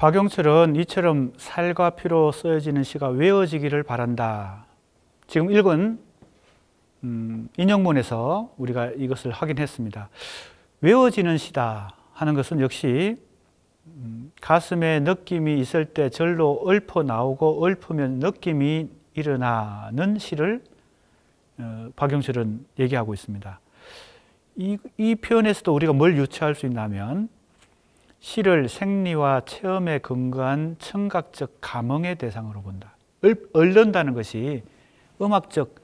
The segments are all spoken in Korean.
박용철은 이처럼 살과 피로 쓰여지는 시가 외워지기를 바란다. 지금 읽은 인용문에서 우리가 이것을 확인했습니다. 외워지는 시다 하는 것은 역시 가슴에 느낌이 있을 때 절로 읊어 나오고 읊으면 느낌이 일어나는 시를 박용철은 얘기하고 있습니다. 이 표현에서도 우리가 뭘 유추할 수 있냐면 시를 생리와 체험에 근거한 청각적 감흥의 대상으로 본다. 읊는다는 것이 음악적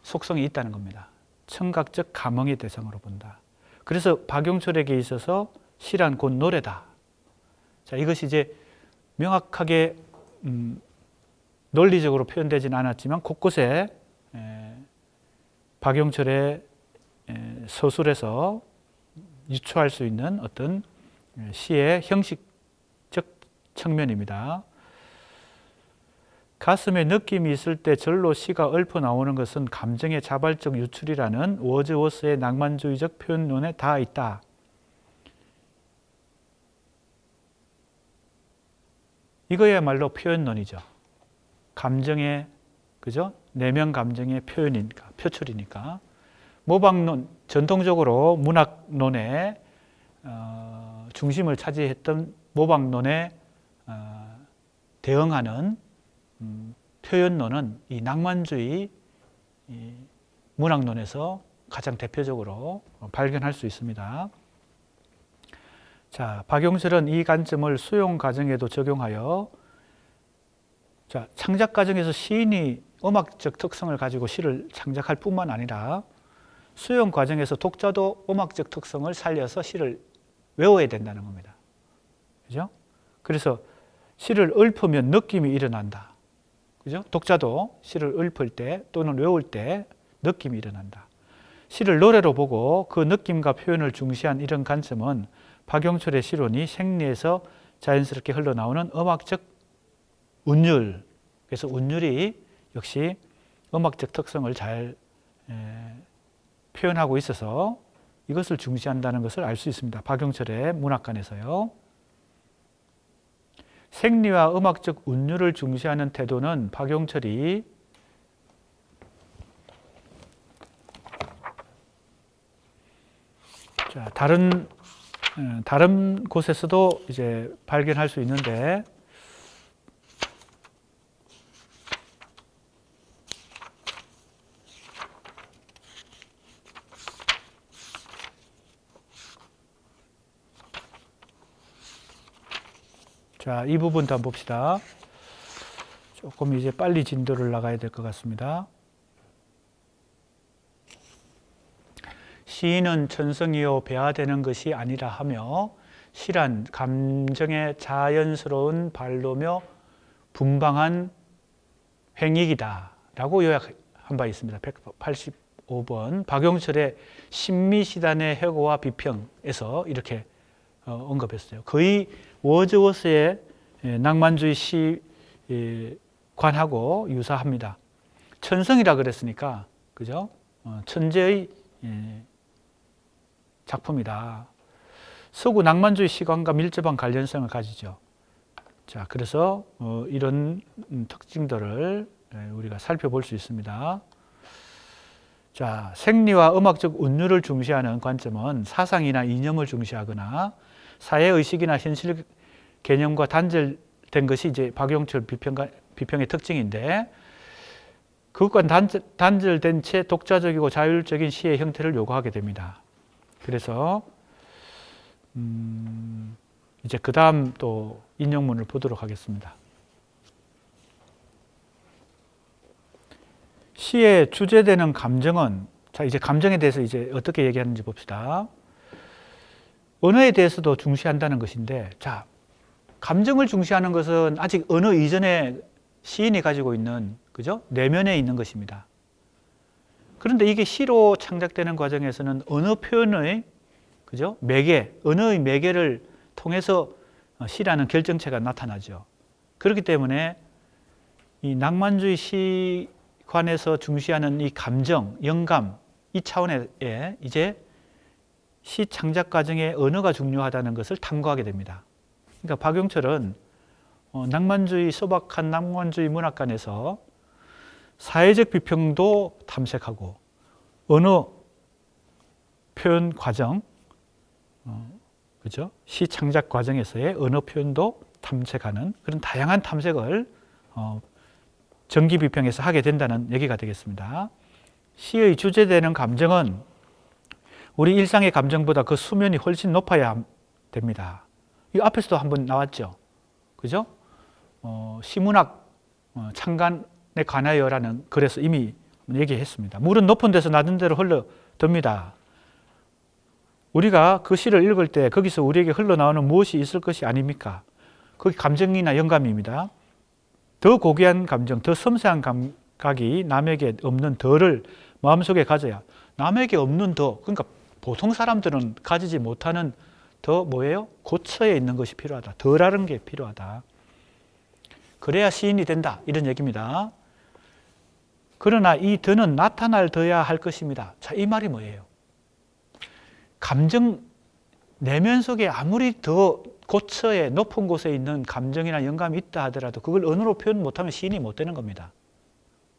속성이 있다는 겁니다. 청각적 감흥의 대상으로 본다. 그래서 박용철에게 있어서 시란 곧 노래다. 자, 이것이 이제 명확하게 논리적으로 표현되지는 않았지만 곳곳에 박용철의 서술에서 유추할 수 있는 어떤 시의 형식적 측면입니다. 가슴에 느낌이 있을 때 절로 시가 읊어 나오는 것은 감정의 자발적 유출이라는 워즈워스의 낭만주의적 표현론에 닿아 있다. 이거야말로 표현론이죠. 감정의, 그죠? 내면 감정의 표현이니까, 표출이니까. 모방론, 전통적으로 문학론의 중심을 차지했던 모방론에 대응하는 표현론은 이 낭만주의 문학론에서 가장 대표적으로 발견할 수 있습니다. 자, 박용철은 이 관점을 수용 과정에도 적용하여 창작 과정에서 시인이 음악적 특성을 가지고 시를 창작할 뿐만 아니라 수용 과정에서 독자도 음악적 특성을 살려서 시를 외워야 된다는 겁니다. 그죠? 그래서 시를 읊으면 느낌이 일어난다. 그죠? 독자도 시를 읊을 때 또는 외울 때 느낌이 일어난다. 시를 노래로 보고 그 느낌과 표현을 중시한 이런 관점은 박용철의 시론이 생리에서 자연스럽게 흘러나오는 음악적 운율, 그래서 운율이 역시 음악적 특성을 잘 표현하고 있어서 이것을 중시한다는 것을 알 수 있습니다. 박용철의 문학관에서요. 생리와 음악적 운율을 중시하는 태도는 박용철이 다른 곳에서도 이제 발견할 수 있는데 자, 이 부분도 한번 봅시다. 조금 이제 빨리 진도를 나가야 될 것 같습니다. 시인은 천성이요 배아되는 것이 아니라 하며 시란 감정의 자연스러운 발로며 분방한 횡익이다 라고 요약한 바 있습니다. 185번 박용철의 신미시단의 해고와 비평에서 이렇게 언급했어요. 거의 워즈워스의 낭만주의 시관하고 유사합니다. 천성이라 그랬으니까, 그죠? 천재의 작품이다. 서구 낭만주의 시관과 밀접한 관련성을 가지죠. 자, 그래서 이런 특징들을 우리가 살펴볼 수 있습니다. 자, 생리와 음악적 운율을 중시하는 관점은 사상이나 이념을 중시하거나 사회의식이나 현실 개념과 단절된 것이 이제 박용철 비평의 특징인데 그것과 단절된 채 독자적이고 자율적인 시의 형태를 요구하게 됩니다. 그래서 이제 그 다음 또 인용문을 보도록 하겠습니다. 시의 주제되는 감정은, 자, 이제 감정에 대해서 이제 어떻게 얘기하는지 봅시다. 언어에 대해서도 중시한다는 것인데, 자, 감정을 중시하는 것은 아직 언어 이전에 시인이 가지고 있는, 그죠? 내면에 있는 것입니다. 그런데 이게 시로 창작되는 과정에서는 언어 표현의, 그죠? 매개, 언어의 매개를 통해서 시라는 결정체가 나타나죠. 그렇기 때문에 이 낭만주의 시관에서 중시하는 이 감정, 영감, 이 차원에 이제 시 창작 과정에 언어가 중요하다는 것을 탐구하게 됩니다. 그러니까 박용철은 낭만주의, 소박한 낭만주의 문학관에서 사회적 비평도 탐색하고 언어 표현 과정, 그죠? 시 창작 과정에서의 언어 표현도 탐색하는 그런 다양한 탐색을 정기 비평에서 하게 된다는 얘기가 되겠습니다. 시의 주제되는 감정은 우리 일상의 감정보다 그 수면이 훨씬 높아야 됩니다. 이 앞에서도 한번 나왔죠. 그죠? 시문학 창간에 관하여라는 글에서 이미 얘기했습니다. 물은 높은 데서 낮은 데로 흘러듭니다. 우리가 그 시를 읽을 때 거기서 우리에게 흘러나오는 무엇이 있을 것이 아닙니까? 그게 감정이나 영감입니다. 더 고귀한 감정, 더 섬세한 감각이 남에게 없는 더를 마음속에 가져야, 남에게 없는 더, 그러니까 보통 사람들은 가지지 못하는 더 뭐예요? 고처에 있는 것이 필요하다. 더라는 게 필요하다. 그래야 시인이 된다. 이런 얘기입니다. 그러나 이 더는 나타날 더야 할 것입니다. 자, 이 말이 뭐예요? 감정, 내면 속에 아무리 더 고처에 높은 곳에 있는 감정이나 영감이 있다 하더라도 그걸 언어로 표현 못하면 시인이 못 되는 겁니다.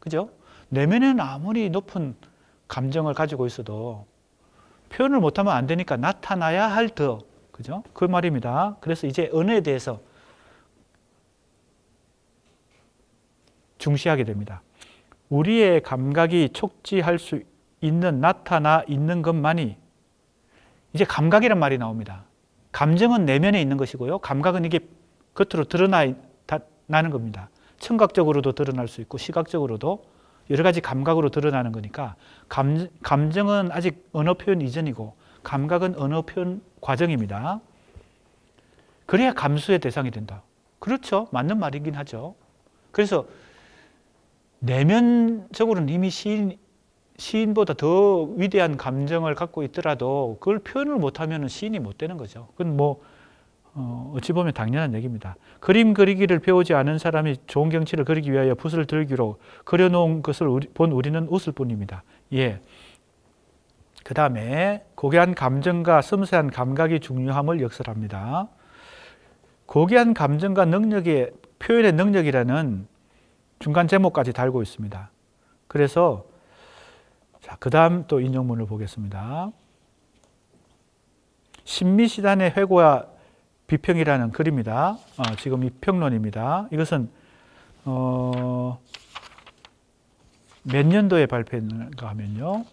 그죠? 내면에는 아무리 높은 감정을 가지고 있어도 표현을 못하면 안 되니까 나타나야 할 더. 그죠? 그 말입니다. 그래서 이제 언어에 대해서 중시하게 됩니다. 우리의 감각이 촉지할 수 있는, 나타나 있는 것만이, 이제 감각이란 말이 나옵니다. 감정은 내면에 있는 것이고요. 감각은 이게 겉으로 드러나는 겁니다. 청각적으로도 드러날 수 있고 시각적으로도 여러 가지 감각으로 드러나는 거니까 감정은 아직 언어 표현 이전이고 감각은 언어 표현 과정입니다. 그래야 감수의 대상이 된다. 그렇죠. 맞는 말이긴 하죠. 그래서 내면적으로는 이미 시인보다 더 위대한 감정을 갖고 있더라도 그걸 표현을 못하면 시인이 못 되는 거죠. 그건 뭐 어찌 보면 당연한 얘기입니다. 그림 그리기를 배우지 않은 사람이 좋은 경치를 그리기 위하여 붓을 들기로 그려놓은 것을 본 우리는 웃을 뿐입니다. 예. 그 다음에 고귀한 감정과 섬세한 감각이 중요함을 역설합니다. 고귀한 감정과 능력의 표현의 능력이라는 중간 제목까지 달고 있습니다. 그래서 자, 그 다음 또 인용문을 보겠습니다. 신미시단의 회고와 비평이라는 글입니다. 지금 이 평론입니다. 이것은 몇 년도에 발표했는가 하면요.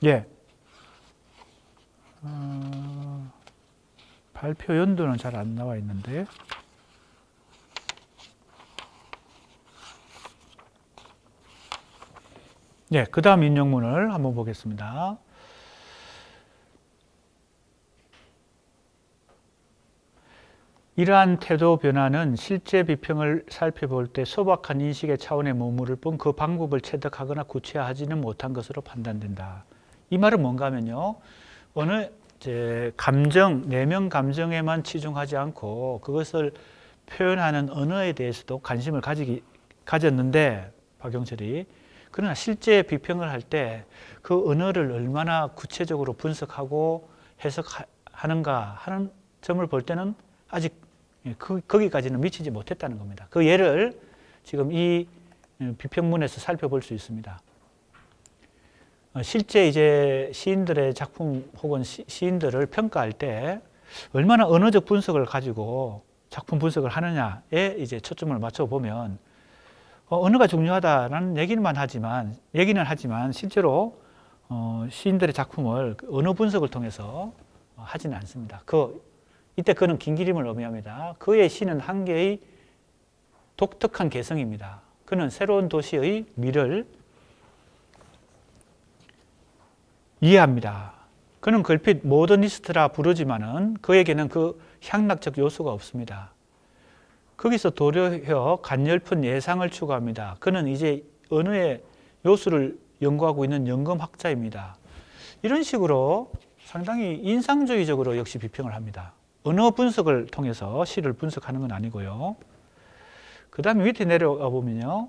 예. 발표 연도는 잘 안 나와 있는데. 예, 그 다음 인용문을 한번 보겠습니다. 이러한 태도 변화는 실제 비평을 살펴볼 때 소박한 인식의 차원에 머무를 뿐 그 방법을 체득하거나 구체화하지는 못한 것으로 판단된다. 이 말은 뭔가 하면요. 어느 감정, 내면 감정에만 치중하지 않고 그것을 표현하는 언어에 대해서도 관심을 가졌는데 박영철이, 그러나 실제 비평을 할 때 그 언어를 얼마나 구체적으로 분석하고 해석하는가 하는 점을 볼 때는 아직 거기까지는 미치지 못했다는 겁니다. 그 예를 지금 이 비평문에서 살펴볼 수 있습니다. 실제 이제 시인들의 작품 혹은 시인들을 평가할 때 얼마나 언어적 분석을 가지고 작품 분석을 하느냐에 이제 초점을 맞춰 보면 언어가 중요하다라는 얘기는 하지만 실제로 시인들의 작품을 언어 분석을 통해서 하지는 않습니다. 이때 그는 긴 그림을 의미합니다. 그의 시는 한 개의 독특한 개성입니다. 그는 새로운 도시의 미를 이해합니다. 그는 걸핏 모더니스트라 부르지만은 그에게는 그 향락적 요소가 없습니다. 거기서 도려혀 간열픈 예상을 추구합니다. 그는 이제 언어의 요소를 연구하고 있는 연금학자입니다. 이런 식으로 상당히 인상주의적으로 역시 비평을 합니다. 언어 분석을 통해서 시를 분석하는 건 아니고요. 그 다음에 밑에 내려가 보면요.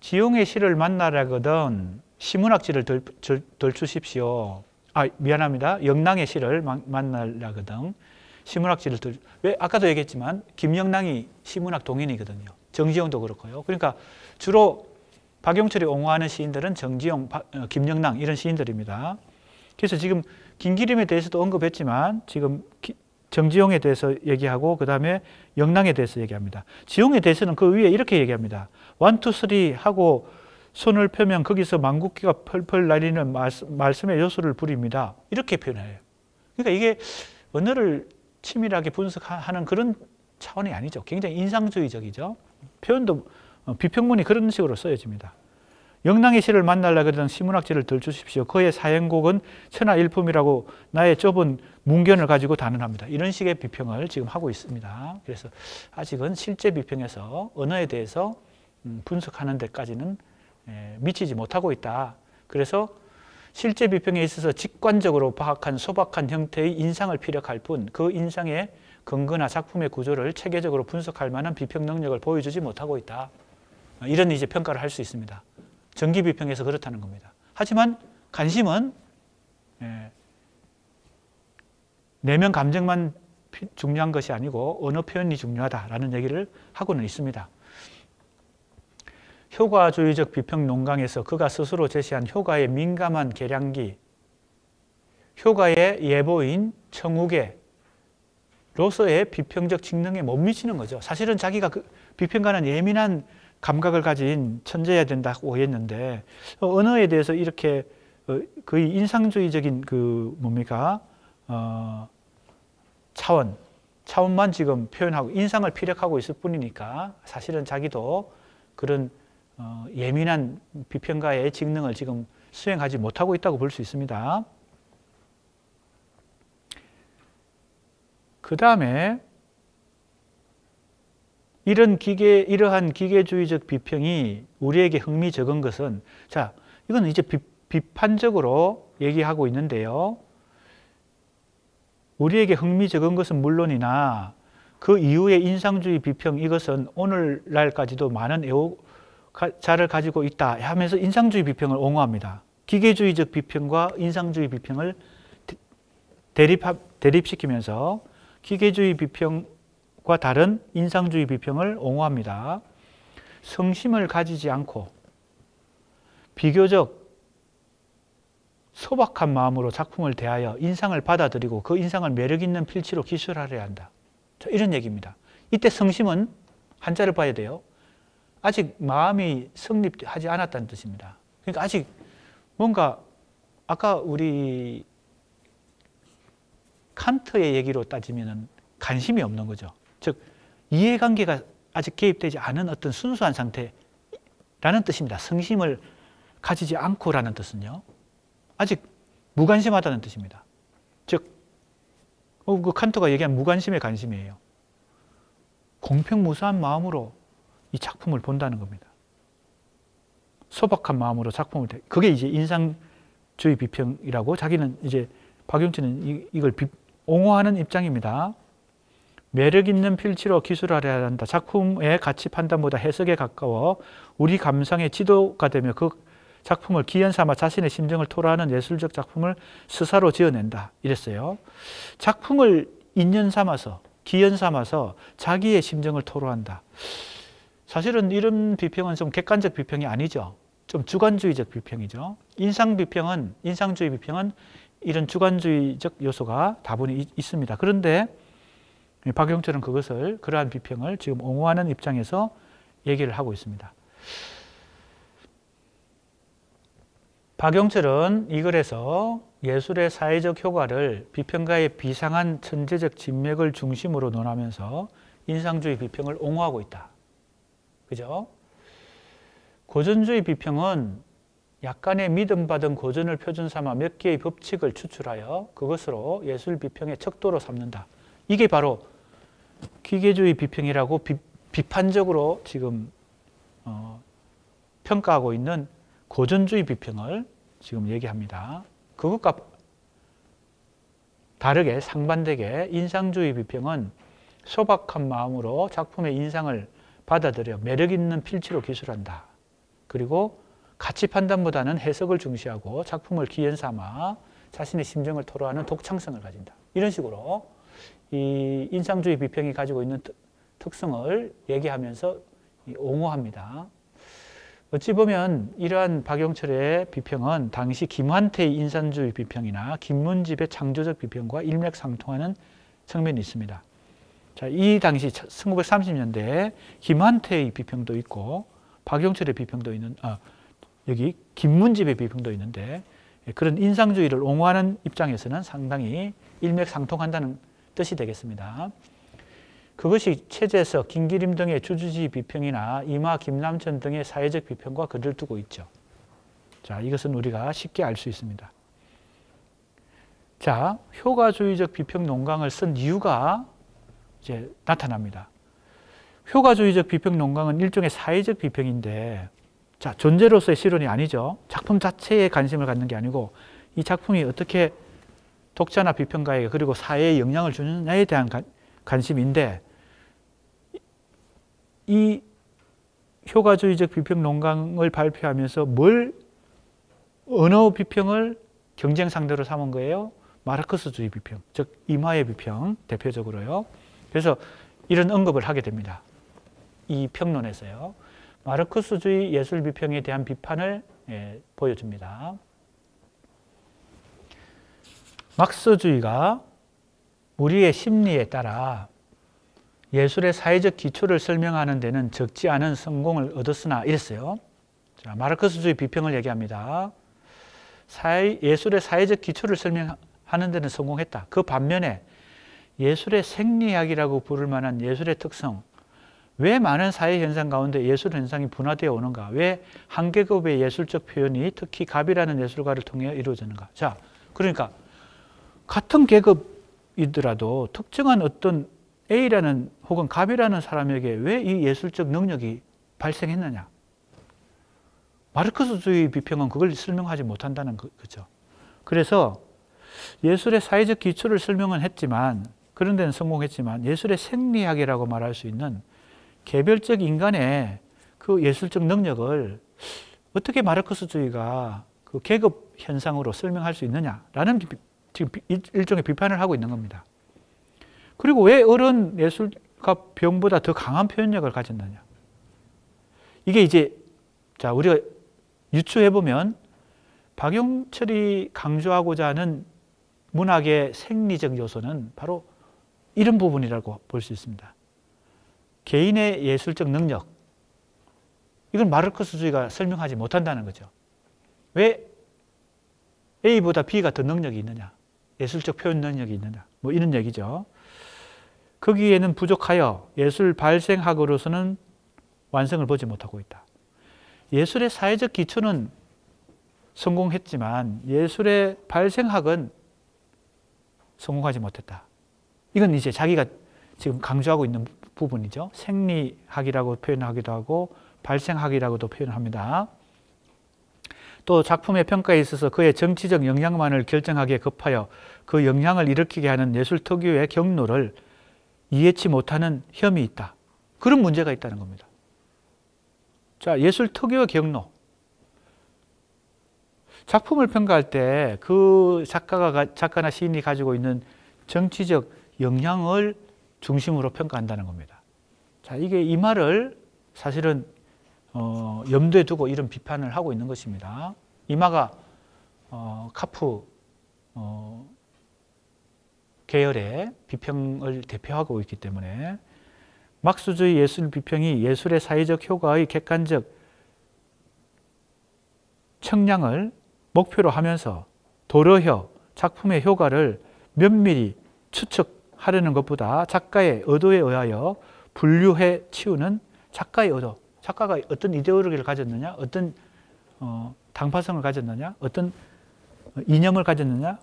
지용의 시를 만나라거든 시문학지를 덜 주십시오. 아, 미안합니다. 영랑의 시를 만나라거든 시문학지를 왜 아까도 얘기했지만 김영랑이 시문학 동인이거든요. 정지용도 그렇고요. 그러니까 주로 박용철이 옹호하는 시인들은 정지용, 김영랑 이런 시인들입니다. 그래서 지금 김기림에 대해서도 언급했지만 지금 정지용에 대해서 얘기하고 그 다음에 영랑에 대해서 얘기합니다. 지용에 대해서는 그 위에 이렇게 얘기합니다. 1, 2, 3 하고 손을 펴면 거기서 망국기가 펄펄 날리는 말씀의 요소를 부립니다. 이렇게 표현해요. 그러니까 이게 언어를 치밀하게 분석하는 그런 차원이 아니죠. 굉장히 인상주의적이죠. 표현도 비평문이 그런 식으로 쓰여집니다. 영랑의 시를 만나려거든 시문학지를 덜 주십시오. 그의 사행곡은 천하일품이라고 나의 좁은 문견을 가지고 단언합니다. 이런 식의 비평을 지금 하고 있습니다. 그래서 아직은 실제 비평에서 언어에 대해서 분석하는 데까지는 미치지 못하고 있다. 그래서 실제 비평에 있어서 직관적으로 파악한 소박한 형태의 인상을 피력할 뿐 그 인상의 근거나 작품의 구조를 체계적으로 분석할 만한 비평 능력을 보여주지 못하고 있다. 이런 이제 평가를 할 수 있습니다. 정기 비평에서 그렇다는 겁니다. 하지만 관심은 내면 감정만 중요한 것이 아니고 언어 표현이 중요하다라는 얘기를 하고는 있습니다. 효과주의적 비평 논강에서 그가 스스로 제시한 효과에 민감한 계량기, 효과의 예보인 청우계로서의 비평적 직능에 못 미치는 거죠. 사실은 자기가 그 비평가는 예민한 감각을 가진 천재여야 된다고 했는데 언어에 대해서 이렇게 거의 인상주의적인 그 뭡니까 차원만 지금 표현하고 인상을 피력하고 있을 뿐이니까 사실은 자기도 그런 예민한 비평가의 직능을 지금 수행하지 못하고 있다고 볼 수 있습니다. 그 다음에 이러한 기계주의적 비평이 우리에게 흥미 적은 것은, 자, 이건 이제 비판적으로 얘기하고 있는데요. 우리에게 흥미 적은 것은 물론이나 그 이후의 인상주의 비평, 이것은 오늘날까지도 많은 애호자를 가지고 있다 하면서 인상주의 비평을 옹호합니다. 기계주의적 비평과 인상주의 비평을 대립시키면서 기계주의 비평과 다른 인상주의 비평을 옹호합니다. 성심을 가지지 않고 비교적 소박한 마음으로 작품을 대하여 인상을 받아들이고 그 인상을 매력 있는 필치로 기술하려야 한다. 이런 얘기입니다. 이때 성심은 한자를 봐야 돼요. 아직 마음이 성립하지 않았다는 뜻입니다. 그러니까 아직 뭔가 아까 우리 칸트의 얘기로 따지면 관심이 없는 거죠. 즉 이해관계가 아직 개입되지 않은 어떤 순수한 상태라는 뜻입니다. 성심을 가지지 않고라는 뜻은요. 아직 무관심하다는 뜻입니다. 즉 그 칸트가 얘기한 무관심의 관심이에요. 공평무수한 마음으로 이 작품을 본다는 겁니다. 소박한 마음으로 작품을 그게 이제 인상주의 비평이라고 자기는 이제 박용진은 이걸 옹호하는 입장입니다. 매력 있는 필치로 기술하려야 한다. 작품의 가치 판단보다 해석에 가까워 우리 감상의 지도가 되며 그 작품을 기연 삼아 자신의 심정을 토로하는 예술적 작품을 스사로 지어낸다. 이랬어요. 작품을 인연 삼아서 기연 삼아서 자기의 심정을 토로한다. 사실은 이런 비평은 좀 객관적 비평이 아니죠. 좀 주관주의적 비평이죠. 인상주의 비평은 이런 주관주의적 요소가 다분히 있습니다. 그런데 박용철은 그러한 비평을 지금 옹호하는 입장에서 얘기를 하고 있습니다. 박용철은 이 글에서 예술의 사회적 효과를 비평가의 비상한 천재적 진맥을 중심으로 논하면서 인상주의 비평을 옹호하고 있다. 그죠? 고전주의 비평은 약간의 믿음받은 고전을 표준 삼아 몇 개의 법칙을 추출하여 그것으로 예술 비평의 척도로 삼는다. 이게 바로 기계주의 비평이라고 비판적으로 지금 평가하고 있는 고전주의 비평을 지금 얘기합니다. 그것과 다르게 상반되게 인상주의 비평은 소박한 마음으로 작품의 인상을 받아들여 매력 있는 필치로 기술한다. 그리고 가치 판단보다는 해석을 중시하고 작품을 기현 삼아 자신의 심정을 토로하는 독창성을 가진다. 이런 식으로 이 인상주의 비평이 가지고 있는 특성을 얘기하면서 옹호합니다. 어찌 보면 이러한 박용철의 비평은 당시 김환태의 인상주의 비평이나 김문집의 창조적 비평과 일맥상통하는 측면이 있습니다. 자, 이 당시 1930년대에 김환태의 비평도 있고 박용철의 비평도 있는, 여기 김문집의 비평도 있는데 그런 인상주의를 옹호하는 입장에서는 상당히 일맥상통한다는 뜻이 되겠습니다. 그것이 최재석, 김기림 등의 주주주의 비평이나 이마, 김남천 등의 사회적 비평과 거리를 두고 있죠. 자, 이것은 우리가 쉽게 알 수 있습니다. 자, 효과주의적 비평 논강을 쓴 이유가 이제 나타납니다. 효과주의적 비평 논강은 일종의 사회적 비평인데, 자, 존재로서의 실론이 아니죠. 작품 자체에 관심을 갖는 게 아니고 이 작품이 어떻게 독자나 비평가에게 그리고 사회에 영향을 주느냐에 대한 관심인데, 이 효과주의적 비평 논강을 발표하면서 어느 비평을 경쟁 상대로 삼은 거예요? 마르크스주의 비평, 즉 이마의 비평 대표적으로요. 그래서 이런 언급을 하게 됩니다. 이 평론에서요. 마르크스주의 예술 비평에 대한 비판을 보여줍니다. 막스주의가 우리의 심리에 따라 예술의 사회적 기초를 설명하는 데는 적지 않은 성공을 얻었으나 이랬어요. 자, 마르크스주의 비평을 얘기합니다. 예술의 사회적 기초를 설명하는 데는 성공했다. 그 반면에 예술의 생리학이라고 부를 만한 예술의 특성, 왜 많은 사회 현상 가운데 예술 현상이 분화되어 오는가? 왜 한 계급의 예술적 표현이 특히 갑이라는 예술가를 통해 이루어지는가? 자, 그러니까 같은 계급이더라도 특정한 어떤 A라는 혹은 갑이라는 사람에게 왜 이 예술적 능력이 발생했느냐? 마르크스주의 비평은 그걸 설명하지 못한다는 거죠. 그래서 예술의 사회적 기초를 설명은 했지만, 그런 데는 성공했지만 예술의 생리학이라고 말할 수 있는 개별적 인간의 그 예술적 능력을 어떻게 마르크스주의가 그 계급 현상으로 설명할 수 있느냐라는 지금 일종의 비판을 하고 있는 겁니다. 그리고 왜 어른 예술가 병보다 더 강한 표현력을 가졌느냐? 이게 이제, 자, 우리가 유추해보면 박용철이 강조하고자 하는 문학의 생리적 요소는 바로 이런 부분이라고 볼 수 있습니다. 개인의 예술적 능력, 이건 마르크스주의가 설명하지 못한다는 거죠. 왜 A보다 B가 더 능력이 있느냐, 예술적 표현 능력이 있느냐, 뭐 이런 얘기죠. 거기에는 부족하여 예술 발생학으로서는 완성을 보지 못하고 있다. 예술의 사회적 기초는 성공했지만 예술의 발생학은 성공하지 못했다. 이건 이제 자기가 지금 강조하고 있는 부분이죠. 생리학이라고 표현하기도 하고 발생학이라고도 표현합니다. 또 작품의 평가에 있어서 그의 정치적 영향만을 결정하기에 급하여 그 영향을 일으키게 하는 예술 특유의 경로를 이해치 못하는 혐이 있다. 그런 문제가 있다는 겁니다. 자, 예술 특유의 경로. 작품을 평가할 때 그 작가나 시인이 가지고 있는 정치적 영향을 중심으로 평가한다는 겁니다. 자, 이 말을 사실은 염두에 두고 이런 비판을 하고 있는 것입니다. 이마가 카프 계열의 비평을 대표하고 있기 때문에 막스주의 예술 비평이 예술의 사회적 효과의 객관적 청량을 목표로 하면서 도려혀 작품의 효과를 면밀히 추측하려는 것보다 작가의 의도에 의하여 분류해 치우는 작가의 의도, 작가가 어떤 이데올로기를 가졌느냐, 어떤 당파성을 가졌느냐, 어떤 이념을 가졌느냐,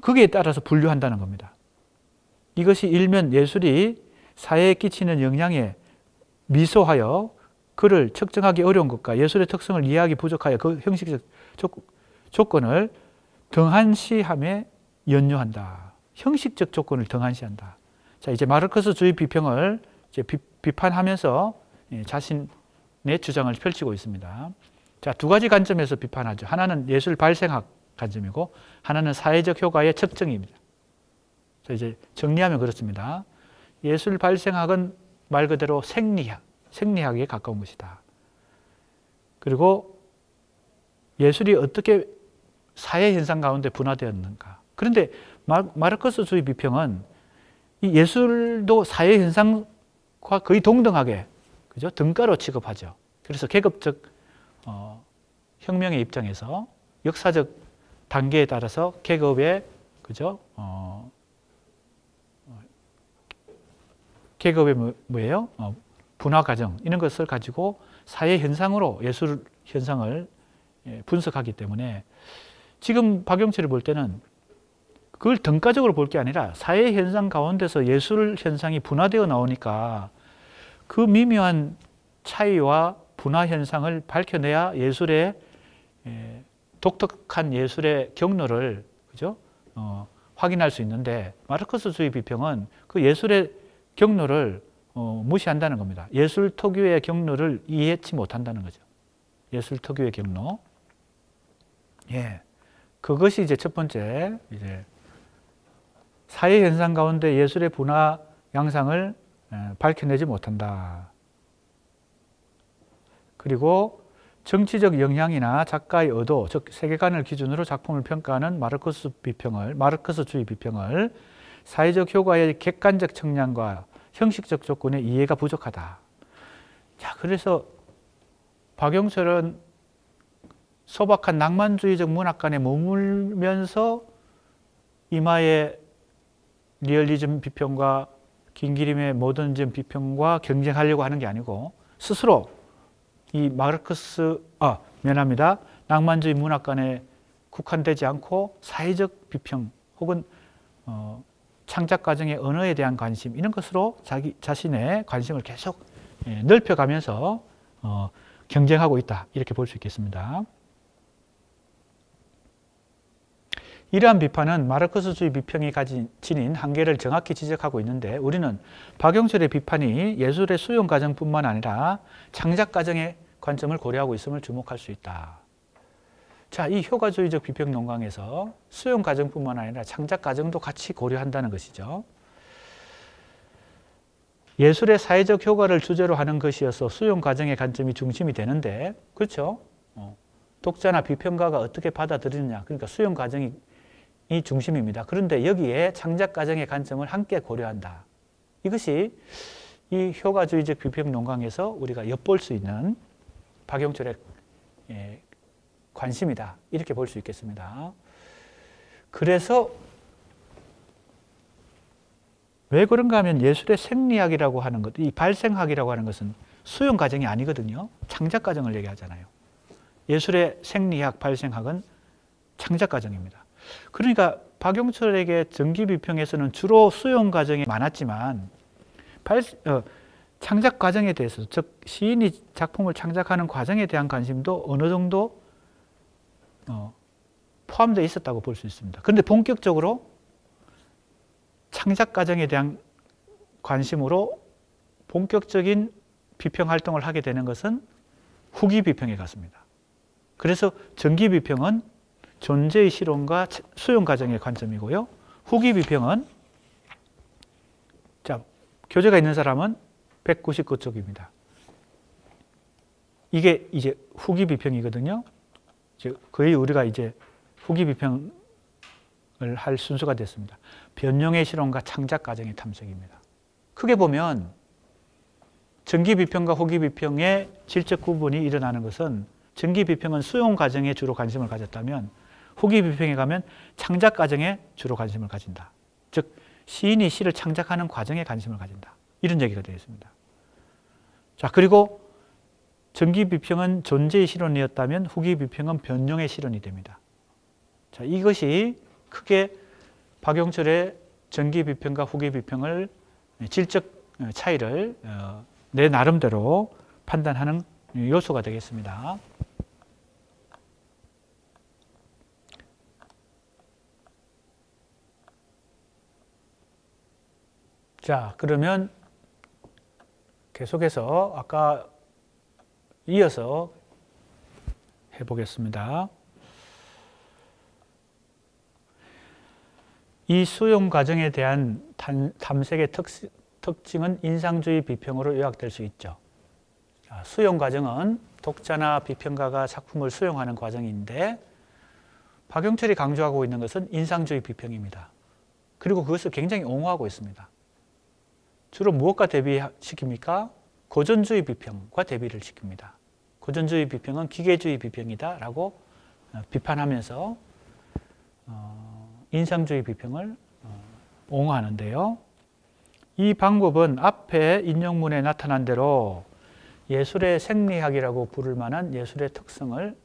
거기에 따라서 분류한다는 겁니다. 이것이 일면 예술이 사회에 끼치는 영향에 미소하여 그를 측정하기 어려운 것과 예술의 특성을 이해하기 부족하여 그 형식적 조건을 등한시함에 연유한다. 형식적 조건을 등한시한다. 자, 이제 마르크스주의 비평을 이제 비판하면서 자신의 주장을 펼치고 있습니다. 자, 두 가지 관점에서 비판하죠. 하나는 예술 발생학 관점이고 하나는 사회적 효과의 측정입니다. 자, 이제 정리하면 그렇습니다. 예술 발생학은 말 그대로 생리학에 가까운 것이다. 그리고 예술이 어떻게 사회 현상 가운데 분화되었는가. 그런데 마르크스주의 비평은 이 예술도 사회 현상과 거의 동등하게, 그죠? 등가로 취급하죠. 그래서 계급적 혁명의 입장에서 역사적 단계에 따라서 계급의, 그죠? 계급의 뭐예요? 분화 과정, 이런 것을 가지고 사회 현상으로 예술 현상을 분석하기 때문에 지금 박영철이 볼 때는 그걸 등가적으로 볼 게 아니라 사회 현상 가운데서 예술 현상이 분화되어 나오니까 그 미묘한 차이와 분화 현상을 밝혀내야 예술의 독특한 예술의 경로를, 그죠? 확인할 수 있는데 마르크스주의 비평은 그 예술의 경로를 무시한다는 겁니다. 예술 특유의 경로를 이해치 못한다는 거죠. 예술 특유의 경로. 예. 그것이 이제 첫 번째, 이제 사회 현상 가운데 예술의 분화 양상을 밝혀내지 못한다. 그리고 정치적 영향이나 작가의 의도, 즉 세계관을 기준으로 작품을 평가하는 마르크스주의 비평을 사회적 효과의 객관적 측량과 형식적 조건의 이해가 부족하다. 자, 그래서 박영철은 소박한 낭만주의적 문학관에 머물면서 이마의 리얼리즘 비평과 김기림의 모더니즘 비평과 경쟁하려고 하는 게 아니고 스스로 이 낭만주의 문학관에 국한되지 않고 사회적 비평 혹은 창작 과정의 언어에 대한 관심, 이런 것으로 자신의 관심을 계속 넓혀가면서 경쟁하고 있다, 이렇게 볼 수 있겠습니다. 이러한 비판은 마르크스주의 비평이 지닌 한계를 정확히 지적하고 있는데 우리는 박영철의 비판이 예술의 수용 과정뿐만 아니라 창작 과정의 관점을 고려하고 있음을 주목할 수 있다. 자, 이 효과주의적 비평 논강에서 수용 과정뿐만 아니라 창작 과정도 같이 고려한다는 것이죠. 예술의 사회적 효과를 주제로 하는 것이어서 수용 과정의 관점이 중심이 되는데, 그렇죠? 독자나 비평가가 어떻게 받아들이느냐, 그러니까 수용 과정이 중심입니다. 그런데 여기에 창작 과정의 관점을 함께 고려한다. 이것이 이 효과주의적 비평 논강에서 우리가 엿볼 수 있는 박영철의 관심이다, 이렇게 볼 수 있겠습니다. 그래서 왜 그런가 하면 예술의 생리학이라고 하는 것, 이 발생학이라고 하는 것은 수용 과정이 아니거든요. 창작 과정을 얘기하잖아요. 예술의 생리학, 발생학은 창작 과정입니다. 그러니까 박영철에게 전기 비평에서는 주로 수용 과정이 많았지만 창작 과정에 대해서, 즉 시인이 작품을 창작하는 과정에 대한 관심도 어느 정도 포함되어 있었다고 볼 수 있습니다. 그런데 본격적으로 창작 과정에 대한 관심으로 본격적인 비평 활동을 하게 되는 것은 후기 비평에 갔습니다. 그래서 전기 비평은 존재의 실론과 수용 과정의 관점이고요. 후기 비평은, 자, 교재가 있는 사람은 199쪽입니다. 이게 이제 후기 비평이거든요. 거의 우리가 이제 후기 비평을 할 순서가 됐습니다. 변형의 실론과 창작 과정의 탐색입니다. 크게 보면 전기 비평과 후기 비평의 질적 구분이 일어나는 것은, 전기 비평은 수용 과정에 주로 관심을 가졌다면 후기 비평에 가면 창작 과정에 주로 관심을 가진다. 즉 시인이 시를 창작하는 과정에 관심을 가진다, 이런 얘기가 되어 있습니다. 자, 그리고 전기 비평은 존재의 실론이었다면 후기 비평은 변형의 실론이 됩니다. 자, 이것이 크게 박영철의 전기 비평과 후기 비평을 질적 차이를 내 나름대로 판단하는 요소가 되겠습니다. 자, 그러면 계속해서 아까 이어서 해보겠습니다. 이 수용 과정에 대한 탐색의 특징은 인상주의 비평으로 요약될 수 있죠. 수용 과정은 독자나 비평가가 작품을 수용하는 과정인데 박영철이 강조하고 있는 것은 인상주의 비평입니다. 그리고 그것을 굉장히 옹호하고 있습니다. 주로 무엇과 대비시킵니까? 고전주의 비평과 대비를 시킵니다. 고전주의 비평은 기계주의 비평이다 라고 비판하면서 인상주의 비평을 옹호하는데요. 이 방법은 앞에 인용문에 나타난 대로 예술의 생리학이라고 부를 만한 예술의 특성을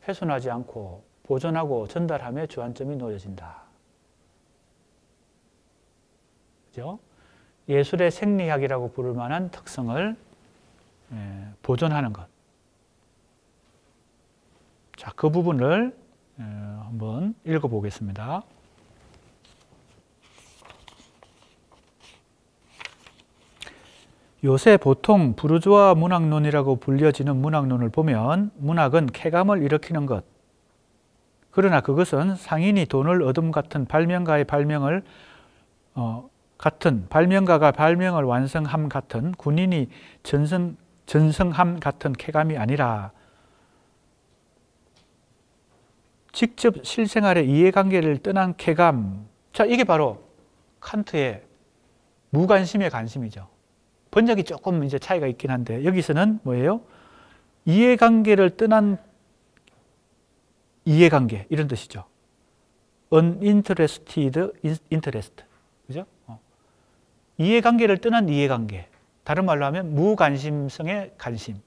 훼손하지 않고 보존하고 전달함에 주안점이 놓여진다. 그죠? 예술의 생리학이라고 부를 만한 특성을 보존하는 것. 자, 그 부분을 한번 읽어보겠습니다. 요새 보통 부르주아 문학론이라고 불려지는 문학론을 보면 문학은 쾌감을 일으키는 것. 그러나 그것은 상인이 돈을 얻음 같은 발명가의 발명을 발명가가 발명을 완성함 같은 군인이 전성함 같은 쾌감이 아니라 직접 실생활의 이해관계를 떠난 쾌감. 자, 이게 바로 칸트의 무관심의 관심이죠. 번역이 조금 이제 차이가 있긴 한데 여기서는 뭐예요? 이해관계를 떠난 이해관계 이런 뜻이죠. uninterested interest. 그죠? 이해관계를 떠난 이해관계. 다른 말로 하면 무관심성의 관심.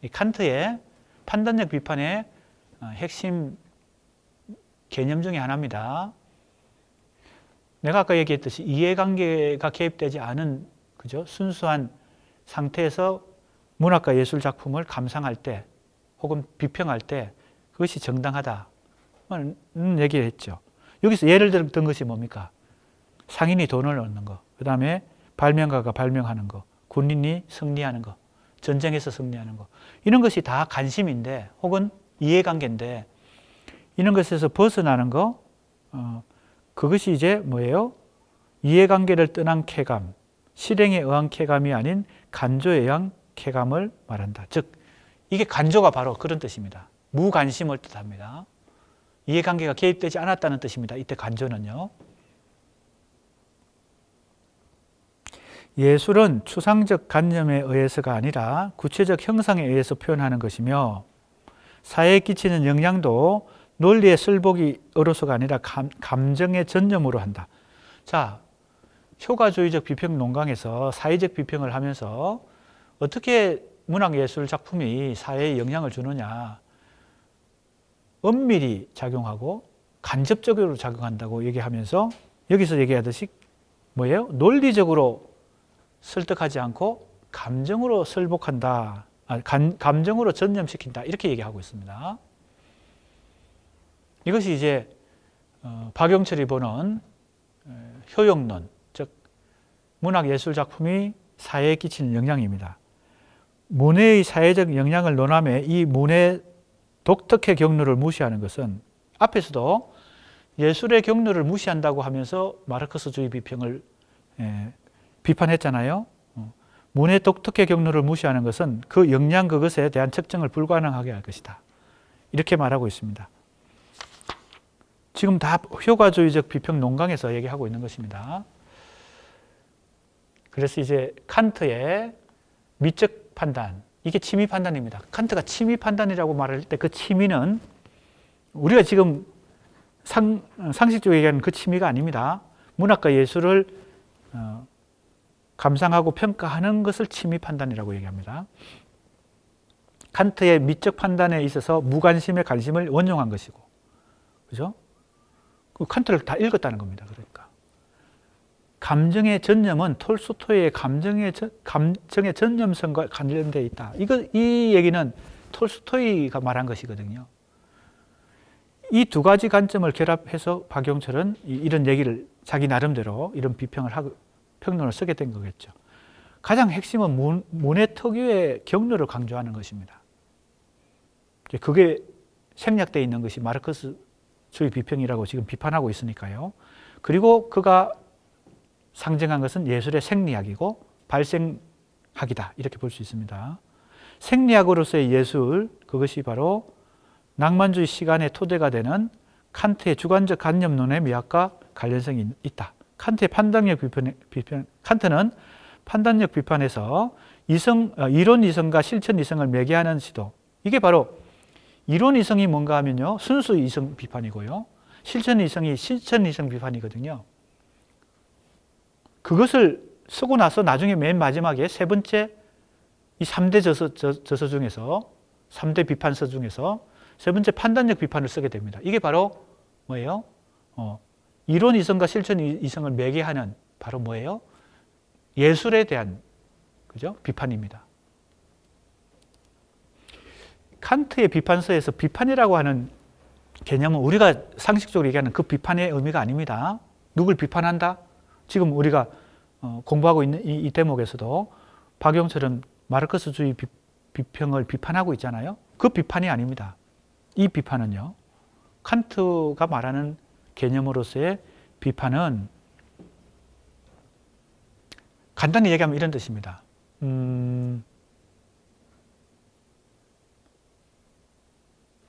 이 칸트의 판단력 비판의 핵심 개념 중에 하나입니다. 내가 아까 얘기했듯이 이해관계가 개입되지 않은 그죠? 순수한 상태에서 문학과 예술 작품을 감상할 때 혹은 비평할 때 그것이 정당하다는 얘기를 했죠. 여기서 예를 들었던 것이 뭡니까? 상인이 돈을 얻는 거, 그 다음에 발명가가 발명하는 거, 군인이 승리하는 거, 전쟁에서 승리하는 거, 이런 것이 다 관심인데 혹은 이해관계인데 이런 것에서 벗어나는 거, 그것이 이제 뭐예요? 이해관계를 떠난 쾌감, 실행에 의한 쾌감이 아닌 간조에 의한 쾌감을 말한다. 즉 이게 간조가 바로 그런 뜻입니다. 무관심을 뜻합니다. 이해관계가 개입되지 않았다는 뜻입니다. 이때 간조는요. 예술은 추상적 관념에 의해서가 아니라 구체적 형상에 의해서 표현하는 것이며 사회에 끼치는 영향도 논리의 슬보기로서가 아니라 감정의 전념으로 한다. 자, 효과주의적 비평 논강에서 사회적 비평을 하면서 어떻게 문학예술 작품이 사회에 영향을 주느냐, 엄밀히 작용하고 간접적으로 작용한다고 얘기하면서 여기서 얘기하듯이 뭐예요? 논리적으로 설득하지 않고 감정으로 설복한다, 감정으로 전념시킨다 이렇게 얘기하고 있습니다. 이것이 이제 박영철이 보는 효용론, 즉 문학예술 작품이 사회에 끼치는 영향입니다. 문해의 사회적 영향을 논함에 이 문해의 독특의 경로를 무시하는 것은 앞에서도 예술의 경로를 무시한다고 하면서 마르크스주의 비평을 비판했잖아요. 문해의 독특의 경로를 무시하는 것은 그 영향 그것에 대한 측정을 불가능하게 할 것이다. 이렇게 말하고 있습니다. 지금 다 효과주의적 비평 논강에서 얘기하고 있는 것입니다. 그래서 이제 칸트의 미적 판단, 이게 취미 판단입니다. 칸트가 취미 판단이라고 말할 때 그 취미는 우리가 지금 상식적으로 얘기하는 그 취미가 아닙니다. 문학과 예술을 감상하고 평가하는 것을 취미 판단이라고 얘기합니다. 칸트의 미적 판단에 있어서 무관심의 관심을 원용한 것이고, 그죠? 칸트를 다 읽었다는 겁니다. 그러니까 감정의 전념은 톨스토이의 감정의 전념성과 관련되어 있다. 이 얘기는 톨스토이가 말한 것이거든요. 이 두 가지 관점을 결합해서 박영철은 이런 얘기를 자기 나름대로 이런 비평을 하고 평론을 쓰게 된 거겠죠. 가장 핵심은 모네 특유의 경로를 강조하는 것입니다. 그게 생략되어 있는 것이 마르크스주의 비평이라고 지금 비판하고 있으니까요. 그리고 그가 상징한 것은 예술의 생리학이고 발생학이다, 이렇게 볼 수 있습니다. 생리학으로서의 예술, 그것이 바로 낭만주의 시간의 토대가 되는 칸트의 주관적 관념론의 미학과 관련성이 있다. 칸트의 판단력 비판, 칸트는 판단력 비판에서 이론 이성과 실천 이성을 매개하는 시도. 이게 바로 이론 이성이 뭔가 하면요, 순수 이성 비판이고요. 실천 이성이 실천 이성 비판이거든요. 그것을 쓰고 나서 나중에 맨 마지막에 세 번째 이 3대 저서 중에서 3대 비판서 중에서 세 번째 판단력 비판을 쓰게 됩니다. 이게 바로 뭐예요? 이론 이성과 실천 이성을 매개하는 바로 뭐예요? 예술에 대한, 그죠? 비판입니다. 칸트의 비판서에서 비판이라고 하는 개념은 우리가 상식적으로 얘기하는 그 비판의 의미가 아닙니다. 누굴 비판한다? 지금 우리가 공부하고 있는 이 대목에서도 박용처럼 마르크스주의 비평을 비판하고 있잖아요. 그 비판이 아닙니다. 이 비판은요, 칸트가 말하는 개념으로서의 비판은 간단히 얘기하면 이런 뜻입니다.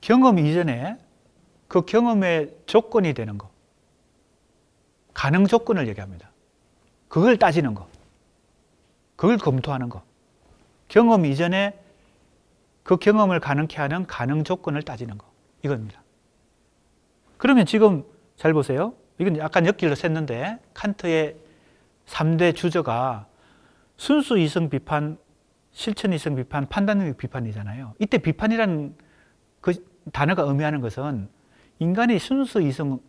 경험 이전에 그 경험의 조건이 되는 것, 가능 조건을 얘기합니다. 그걸 따지는 것, 그걸 검토하는 것. 경험 이전에 그 경험을 가능케 하는 가능 조건을 따지는 것, 이겁니다. 그러면 지금 잘 보세요. 이건 약간 엿길로 샜는데 칸트의 3대 주저가 순수 이성 비판, 실천 이성 비판, 판단력 비판이잖아요. 이때 비판이라는 그 단어가 의미하는 것은 인간의 순수 이성,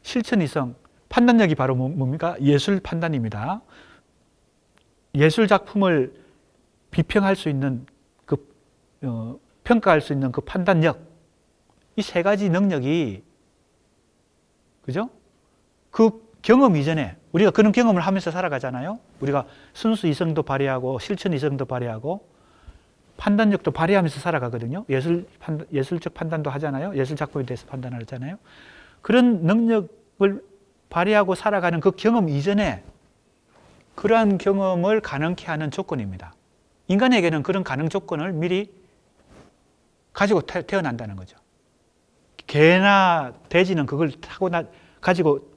실천 이성, 판단력이 바로 뭡니까? 예술 판단입니다. 예술 작품을 비평할 수 있는 평가할 수 있는 그 판단력, 이 세 가지 능력이, 그죠? 그 경험 이전에 우리가 그런 경험을 하면서 살아가잖아요. 우리가 순수 이성도 발휘하고 실천 이성도 발휘하고 판단력도 발휘하면서 살아가거든요. 예술적 판단도 하잖아요. 예술 작품에 대해서 판단을 하잖아요. 그런 능력을 발휘하고 살아가는 그 경험 이전에 그러한 경험을 가능케 하는 조건입니다. 인간에게는 그런 가능 조건을 미리 가지고 태어난다는 거죠. 개나 돼지는 그걸 가지고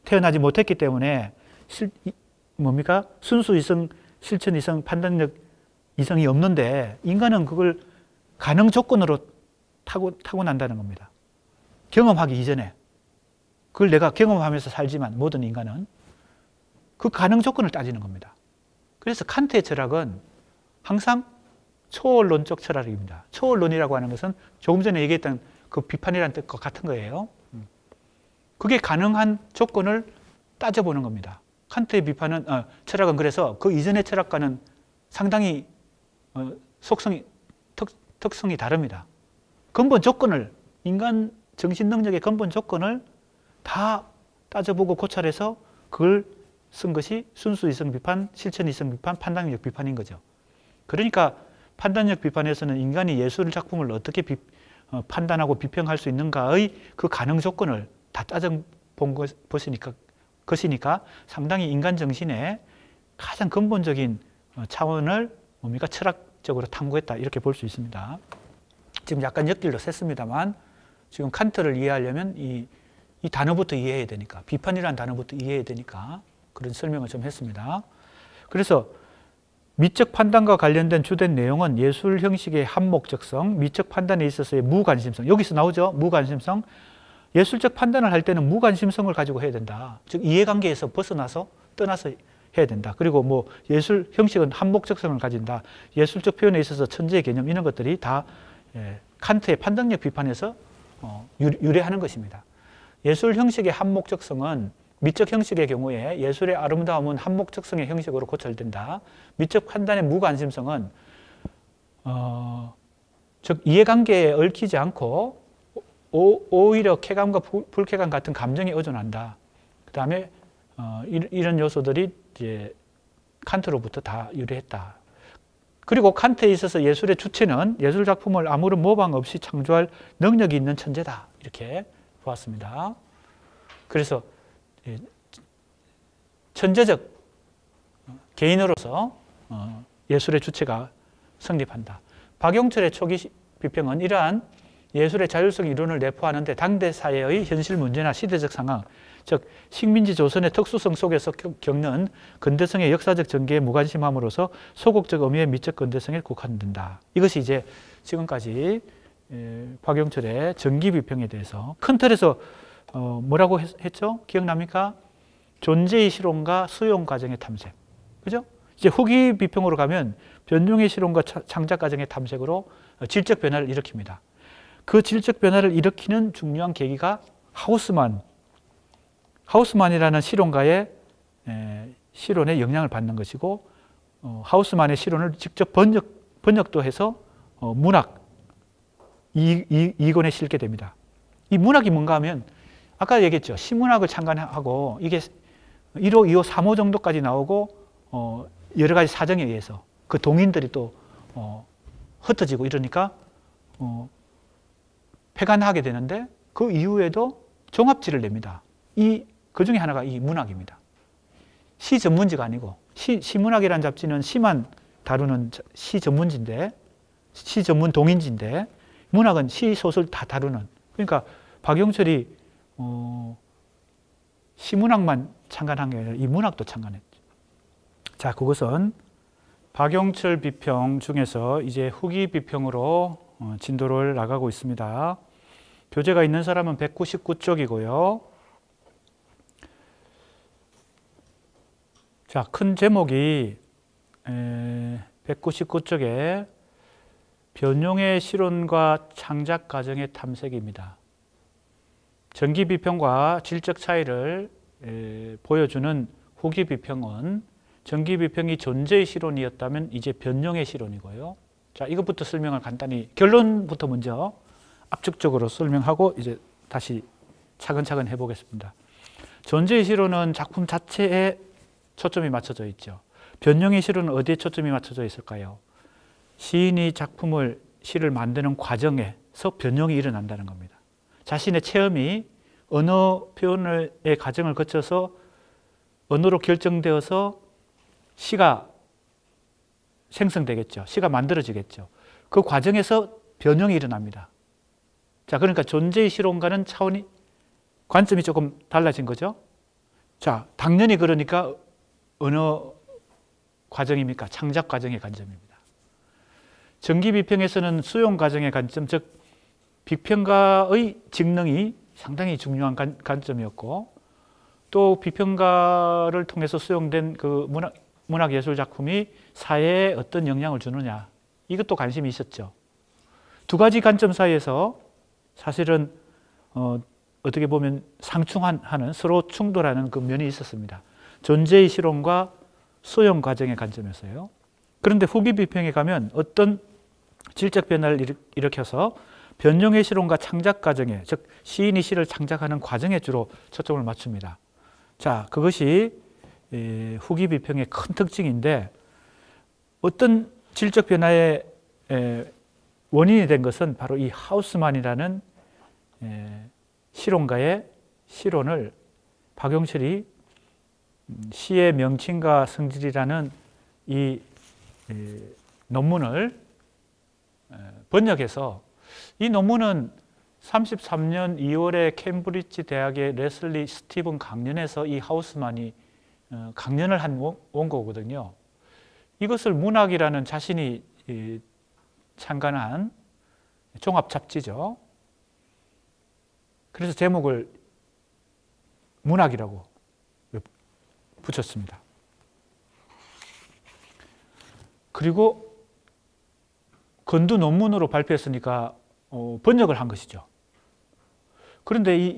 태어나지 못했기 때문에 뭡니까? 순수 이성, 실천 이성, 판단력 이성이 없는데 인간은 그걸 가능 조건으로 타고난다는 겁니다. 경험하기 이전에. 그걸 내가 경험하면서 살지만 모든 인간은 그 가능 조건을 따지는 겁니다. 그래서 칸트의 철학은 항상 초월론적 철학입니다. 초월론이라고 하는 것은 조금 전에 얘기했던 그 비판이라는 뜻과 같은 거예요. 그게 가능한 조건을 따져보는 겁니다. 칸트의 철학은 그래서 그 이전의 철학과는 상당히 특성이 다릅니다. 근본 조건을, 인간 정신 능력의 근본 조건을 다 따져보고 고찰해서 그걸 쓴 것이 순수 이성 비판, 실천 이성 비판, 판단력 비판인 거죠. 그러니까 판단력 비판에서는 인간이 예술 작품을 어떻게 판단하고 비평할 수 있는가의 그 가능 조건을 다 따져본 것이니까 상당히 인간 정신의 가장 근본적인 차원을 뭡니까? 철학적으로 탐구했다, 이렇게 볼 수 있습니다. 지금 약간 엿길로 샜습니다만 지금 칸트를 이해하려면 이 단어부터 이해해야 되니까, 비판이라는 단어부터 이해해야 되니까 그런 설명을 좀 했습니다. 그래서 미적 판단과 관련된 주된 내용은 예술 형식의 한목적성, 미적 판단에 있어서의 무관심성. 여기서 나오죠? 무관심성. 예술적 판단을 할 때는 무관심성을 가지고 해야 된다. 즉 이해관계에서 떠나서 해야 된다. 그리고 뭐 예술 형식은 한목적성을 가진다. 예술적 표현에 있어서 천재의 개념, 이런 것들이 다 칸트의 판단력 비판에서 유래하는 것입니다. 예술 형식의 한목적성은 미적 형식의 경우에 예술의 아름다움은 한목적성의 형식으로 고찰된다. 미적 판단의 무관심성은 즉 이해관계에 얽히지 않고 오히려 쾌감과 불쾌감 같은 감정에 의존한다. 그 다음에 이런 요소들이 이제 칸트로부터 다 유래했다. 그리고 칸트에 있어서 예술의 주체는 예술 작품을 아무런 모방 없이 창조할 능력이 있는 천재다. 이렇게 보았습니다. 그래서 천재적 개인으로서 예술의 주체가 성립한다. 박용철의 초기 비평은 이러한 예술의 자율성 이론을 내포하는데 당대 사회의 현실 문제나 시대적 상황, 즉 식민지 조선의 특수성 속에서 겪는 근대성의 역사적 전개에 무관심함으로써 소극적 의미의 미적 근대성에 국한된다. 이것이 이제 지금까지 박용철의 전기 비평에 대해서 큰 틀에서 뭐라고 했죠? 기억납니까? 존재의 실론과 수용 과정의 탐색. 그죠? 이제 후기 비평으로 가면 변종의 실론과 창작 과정의 탐색으로 질적 변화를 일으킵니다. 그 질적 변화를 일으키는 중요한 계기가 하우스만이라는 실론가의 실론에 영향을 받는 것이고, 하우스만의 실론을 직접 번역도 해서 문학 2권에 실게 됩니다. 이 문학이 뭔가 하면 아까 얘기했죠. 시문학을 창간하고 이게 1호, 2호, 3호 정도까지 나오고 여러 가지 사정에 의해서 그 동인들이 또 흩어지고 이러니까 폐간하게 되는데 그 이후에도 종합지를 냅니다. 그 중에 하나가 이 문학입니다. 시 전문지가 아니고 시문학이라는 잡지는 시만 다루는 시 전문지인데, 시 전문 동인지인데 문학은 시, 소설 다 다루는. 그러니까 박용철이 시문학만 창간한 게 아니라 이 문학도 창간했죠. 자, 그것은 박용철 비평 중에서 이제 후기 비평으로 진도를 나가고 있습니다. 교재가 있는 사람은 199쪽이고요. 자, 큰 제목이 199쪽에 변용의 실론과 창작 과정의 탐색입니다. 전기 비평과 질적 차이를 보여주는 후기 비평은 전기 비평이 존재의 실론이었다면 이제 변용의 실론이고요. 자, 이것부터 설명을 간단히, 결론부터 먼저 압축적으로 설명하고 이제 다시 차근차근 해보겠습니다. 존재의 실론은 작품 자체에 초점이 맞춰져 있죠. 변용의 실론은 어디에 초점이 맞춰져 있을까요? 시인이 시를 만드는 과정에서 변용이 일어난다는 겁니다. 자신의 체험이 언어 표현의 과정을 거쳐서 언어로 결정되어서 시가 생성되겠죠. 시가 만들어지겠죠. 그 과정에서 변형이 일어납니다. 자, 그러니까 존재의 실론과는 차원이, 관점이 조금 달라진 거죠. 자, 당연히 그러니까 어느 과정입니까? 창작 과정의 관점입니다. 전기 비평에서는 수용 과정의 관점, 즉 비평가의 직능이 상당히 중요한 관점이었고, 또 비평가를 통해서 수용된 그 문학예술 작품이 사회에 어떤 영향을 주느냐, 이것도 관심이 있었죠. 두 가지 관점 사이에서 사실은 어떻게 보면 상충하는, 서로 충돌하는 그 면이 있었습니다. 존재의 실론과 수용 과정의 관점에서요. 그런데 후기 비평에 가면 어떤 질적 변화를 일으켜서 변용의 실론과 창작 과정에, 즉 시인이 시를 창작하는 과정에 주로 초점을 맞춥니다. 자, 그것이 후기 비평의 큰 특징인데, 어떤 질적 변화의 원인이 된 것은 바로 이 하우스만이라는 실론가의 실론을 박용철이 시의 명칭과 성질이라는 이 논문을 번역해서, 이 논문은 33년 2월에 캠브리지 대학의 레슬리 스티븐 강연에서 이 하우스만이 강연을 한 원고거든요. 이것을 문학이라는 자신이 창간한 종합 잡지죠. 그래서 제목을 문학이라고 붙였습니다. 그리고 건두 논문으로 발표했으니까 번역을 한 것이죠. 그런데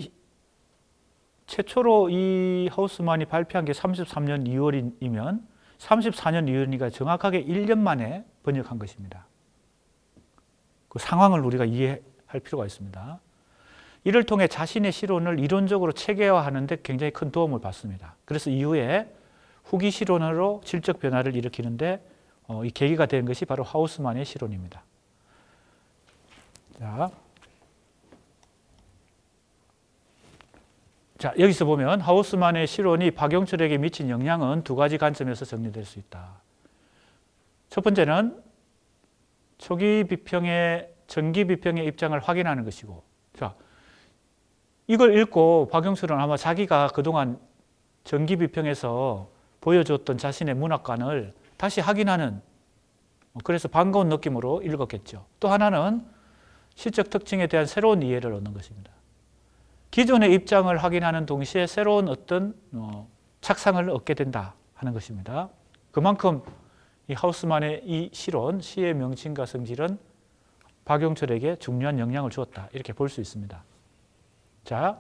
최초로 이 하우스만이 발표한 게 33년 2월이면 34년 2월이니까 정확하게 1년 만에 번역한 것입니다. 그 상황을 우리가 이해할 필요가 있습니다. 이를 통해 자신의 실론을 이론적으로 체계화하는 데 굉장히 큰 도움을 받습니다. 그래서 이후에 후기 실론으로 질적 변화를 일으키는데 이 계기가 된 것이 바로 하우스만의 실론입니다. 자, 여기서 보면 하우스만의 실론이 박용철에게 미친 영향은 두 가지 관점에서 정리될 수 있다. 첫 번째는 초기 비평의 전기 비평의 입장을 확인하는 것이고, 자, 이걸 읽고 박용철은 아마 자기가 그동안 전기 비평에서 보여줬던 자신의 문학관을 다시 확인하는, 그래서 반가운 느낌으로 읽었겠죠. 또 하나는 시적 특징에 대한 새로운 이해를 얻는 것입니다. 기존의 입장을 확인하는 동시에 새로운 어떤 착상을 얻게 된다 하는 것입니다. 그만큼 이 하우스만의 이 실론, 시의 명칭과 성질은 박용철에게 중요한 영향을 주었다, 이렇게 볼 수 있습니다. 자,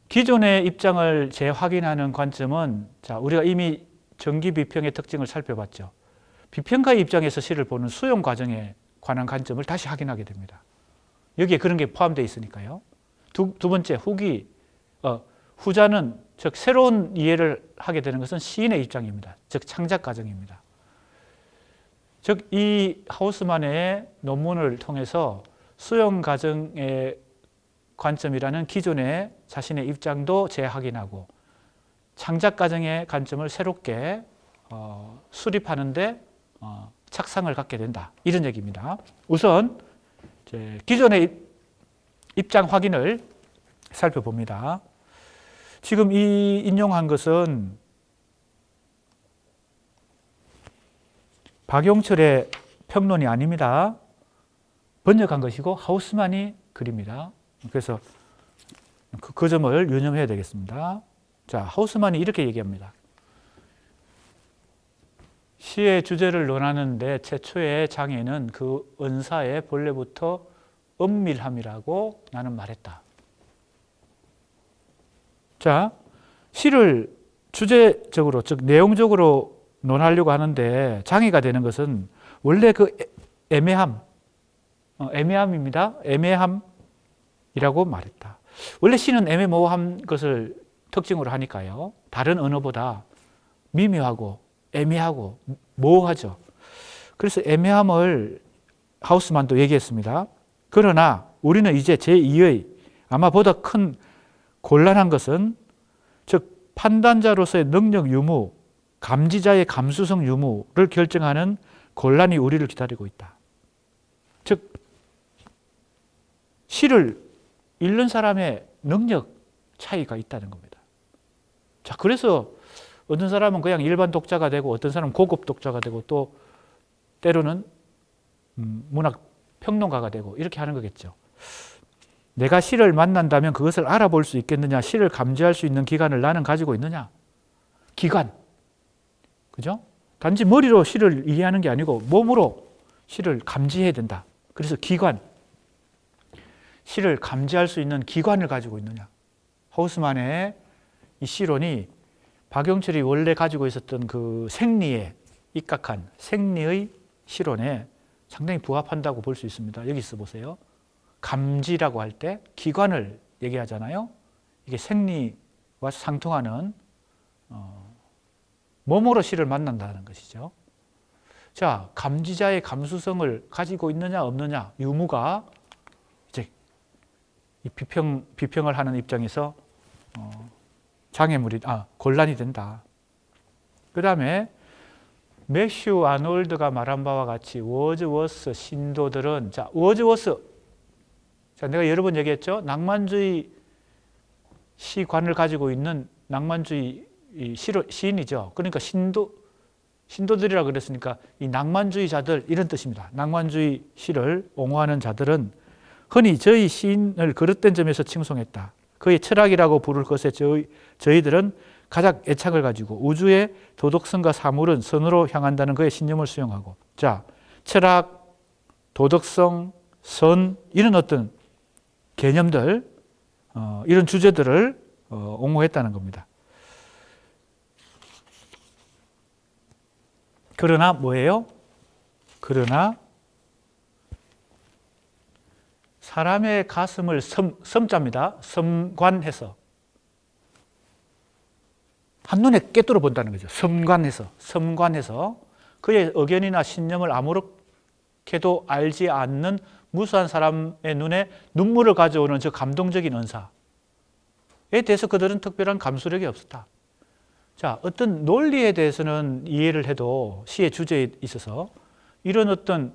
기존의 입장을 재확인하는 관점은, 자, 우리가 이미 전기 비평의 특징을 살펴봤죠. 비평가의 입장에서 시를 보는 수용 과정에 관한 관점을 다시 확인하게 됩니다. 여기에 그런 게 포함되어 있으니까요. 두 번째, 후자는, 즉 새로운 이해를 하게 되는 것은 시인의 입장입니다. 즉 창작 과정입니다. 즉 이 하우스만의 논문을 통해서 수용 과정의 관점이라는 기존의 자신의 입장도 재확인하고 창작 과정의 관점을 새롭게 수립하는데 착상을 갖게 된다, 이런 얘기입니다. 우선 기존의 입장 확인을 살펴봅니다. 지금 이 인용한 것은 박용철의 평론이 아닙니다. 번역한 것이고 하우스만이 글입니다. 그래서 그 점을 유념해야 되겠습니다. 자, 하우스만이 이렇게 얘기합니다. 시의 주제를 논하는데 최초의 장애는 그 언사의 본래부터 은밀함이라고 나는 말했다. 자, 시를 주제적으로, 즉 내용적으로 논하려고 하는데 장애가 되는 것은 원래 그 애매함입니다. 애매함이라고 말했다. 원래 시는 애매모호한 것을 특징으로 하니까요. 다른 언어보다 미묘하고 애매하고 모호하죠. 그래서 애매함을 하우스만도 얘기했습니다. 그러나 우리는 이제 제2의 아마 보다 큰 곤란한 것은, 즉 판단자로서의 능력 유무, 감지자의 감수성 유무를 결정하는 곤란이 우리를 기다리고 있다. 즉 시를 읽는 사람의 능력 차이가 있다는 겁니다. 자, 그래서 어떤 사람은 그냥 일반 독자가 되고 어떤 사람은 고급 독자가 되고 또 때로는 문학 평론가가 되고 이렇게 하는 거겠죠. 내가 시를 만난다면 그것을 알아볼 수 있겠느냐, 시를 감지할 수 있는 기관을 나는 가지고 있느냐. 기관, 그죠? 단지 머리로 시를 이해하는 게 아니고 몸으로 시를 감지해야 된다. 그래서 기관, 시를 감지할 수 있는 기관을 가지고 있느냐. 하우스만의 이 시론이 박용철이 원래 가지고 있었던 그 생리에 입각한 생리의 시론에 상당히 부합한다고 볼 수 있습니다. 여기 있어 보세요. 감지라고 할 때 기관을 얘기하잖아요. 이게 생리와 상통하는 몸으로 시를 만난다는 것이죠. 자, 감지자의 감수성을 가지고 있느냐 없느냐, 유무가 이제 이 비평을 하는 입장에서 곤란이 된다. 그 다음에 매슈 아놀드가 말한 바와 같이 워즈워스 신도들은, 자, 워즈워스, 자, 내가 여러 번 얘기했죠. 낭만주의 시관을 가지고 있는 낭만주의 시인이죠. 그러니까 신도들이라 그랬으니까 이 낭만주의자들, 이런 뜻입니다. 낭만주의 시를 옹호하는 자들은 흔히 저희 시인을 그릇된 점에서 칭송했다. 그의 철학이라고 부를 것에 저희들은 가장 애착을 가지고 우주의 도덕성과 사물은 선으로 향한다는 그의 신념을 수용하고, 자, 철학, 도덕성, 선, 이런 어떤 개념들, 이런 주제들을 옹호했다는 겁니다. 그러나 뭐예요? 그러나 사람의 가슴을 섬자입니다. 섬관해서 한눈에 꿰뚫어 본다는 거죠. 섬관해서 그의 의견이나 신념을 아무렇게도 알지 않는 무수한 사람의 눈에 눈물을 가져오는 저 감동적인 은사에 대해서 그들은 특별한 감수력이 없었다. 자, 어떤 논리에 대해서는 이해를 해도 시의 주제에 있어서 이런 어떤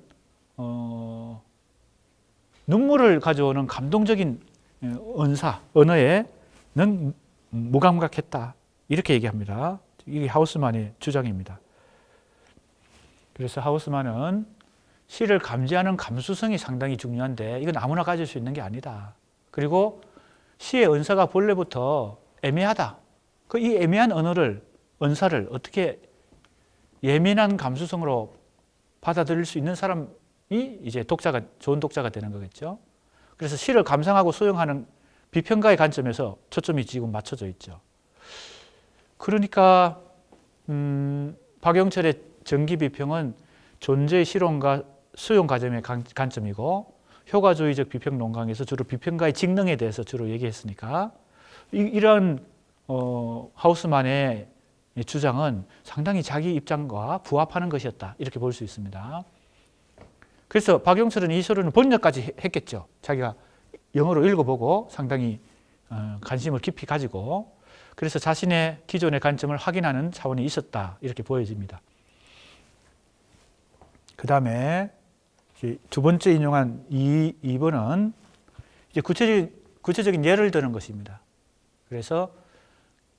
눈물을 가져오는 감동적인 언어에는 무감각했다. 이렇게 얘기합니다. 이게 하우스만의 주장입니다. 그래서 하우스만은 시를 감지하는 감수성이 상당히 중요한데 이건 아무나 가질 수 있는 게 아니다. 그리고 시의 언사가 본래부터 애매하다. 이 애매한 언사를 어떻게 예민한 감수성으로 받아들일 수 있는 사람이 이제 좋은 독자가 되는 거겠죠. 그래서 시를 감상하고 수용하는 비평가의 관점에서 초점이 지금 맞춰져 있죠. 그러니까 박영철의 정기비평은 존재의 실론과 수용 과정의 관점이고 효과주의적 비평 논강에서 주로 비평가의 직능에 대해서 주로 얘기했으니까 이런 하우스만의 주장은 상당히 자기 입장과 부합하는 것이었다. 이렇게 볼 수 있습니다. 그래서 박영철은 이 서론을 번역까지 했겠죠. 자기가 영어로 읽어보고 상당히 관심을 깊이 가지고 그래서 자신의 기존의 관점을 확인하는 차원이 있었다. 이렇게 보여집니다. 그 다음에 두 번째 인용한 2번은 이제 구체적인 예를 드는 것입니다. 그래서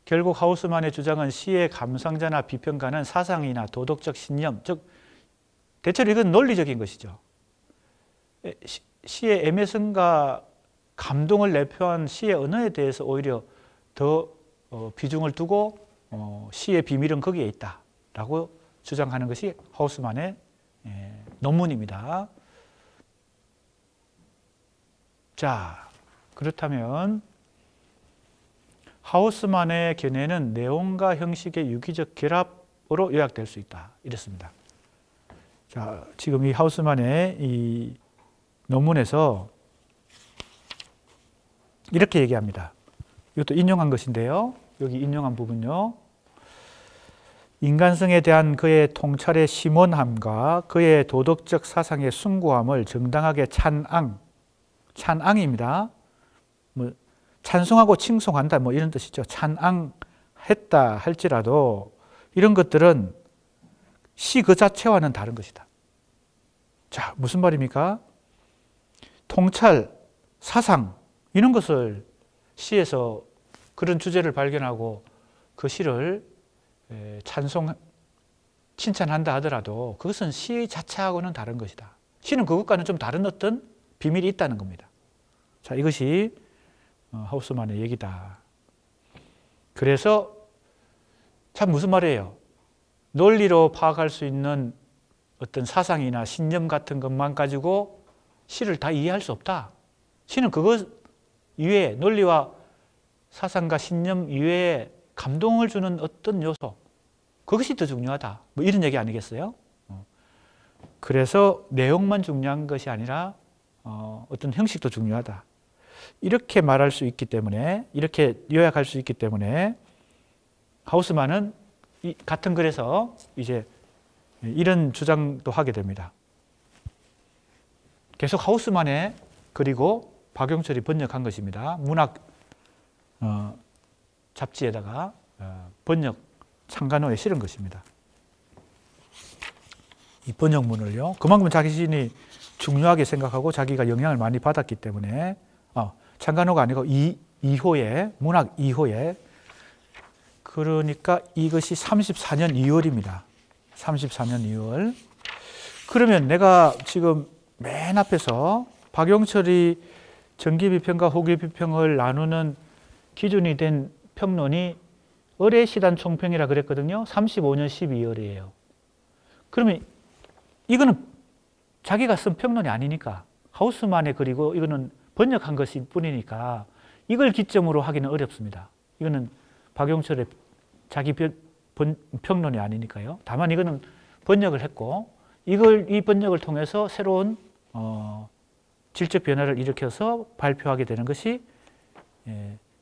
결국 하우스만의 주장은 시의 감상자나 비평가는 사상이나 도덕적 신념, 즉 대체로 이건 논리적인 것이죠. 시의 애매성과 감동을 내포한 시의 언어에 대해서 오히려 더 비중을 두고 시의 비밀은 거기에 있다라고 주장하는 것이 하우스만의 논문입니다. 자, 그렇다면 하우스만의 견해는 내용과 형식의 유기적 결합으로 요약될 수 있다. 이랬습니다. 자, 지금 이 하우스만의 이 논문에서 이렇게 얘기합니다. 이것도 인용한 것인데요. 여기 인용한 부분요. 인간성에 대한 그의 통찰의 심원함과 그의 도덕적 사상의 숭고함을 정당하게 찬앙입니다. 뭐 찬송하고 칭송한다 뭐 이런 뜻이죠. 찬앙했다 할지라도 이런 것들은 시 그 자체와는 다른 것이다. 자, 무슨 말입니까? 통찰, 사상 이런 것을 시에서 그런 주제를 발견하고 그 시를 칭찬한다 하더라도 그것은 시 자체하고는 다른 것이다. 시는 그것과는 좀 다른 어떤 비밀이 있다는 겁니다. 자, 이것이 하우스만의 얘기다. 그래서 참 무슨 말이에요? 논리로 파악할 수 있는 어떤 사상이나 신념 같은 것만 가지고 시를 다 이해할 수 없다. 시는 그것 이외에 논리와 사상과 신념 이외에 감동을 주는 어떤 요소 그것이 더 중요하다. 뭐 이런 얘기 아니겠어요? 그래서 내용만 중요한 것이 아니라 어떤 형식도 중요하다. 이렇게 말할 수 있기 때문에 이렇게 요약할 수 있기 때문에 하우스만은 같은 글에서 이제 이런 주장도 하게 됩니다. 계속 하우스만의 그리고 박영철이 번역한 것입니다. 문학 잡지에다가 번역 창간호에 실은 것입니다. 이 번역문을요. 그만큼 자신이 중요하게 생각하고 자기가 영향을 많이 받았기 때문에 창간호가 아니고 2호에 문학 2호에 그러니까 이것이 34년 2월입니다. 34년 2월. 그러면 내가 지금 맨 앞에서 박영철이 정기비평과 후기비평을 나누는 기준이 된 평론이 의례시단 총평이라 그랬거든요. 35년 12월이에요. 그러면 이거는 자기가 쓴 평론이 아니니까 하우스만의 글이고 이거는 번역한 것일 뿐이니까 이걸 기점으로 하기는 어렵습니다. 이거는 박영철의 자기 평론이 아니니까요. 다만 이거는 번역을 했고 이 번역을 통해서 새로운 질적 변화를 일으켜서 발표하게 되는 것이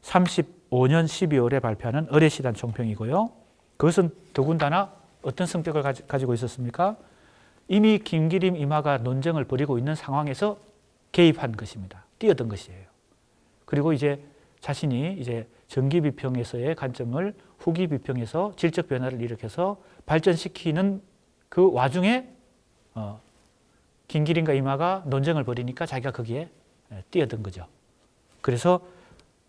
35년 12월에 발표하는 의례시단 총평이고요. 그것은 더군다나 어떤 성격을 가지고 있었습니까? 이미 김기림 이마가 논쟁을 벌이고 있는 상황에서 개입한 것입니다. 뛰어든 것이에요. 그리고 이제 자신이 이제 전기 비평에서의 관점을 후기 비평에서 질적 변화를 일으켜서 발전시키는 그 와중에 김기림과 이마가 논쟁을 벌이니까 자기가 거기에 뛰어든 거죠. 그래서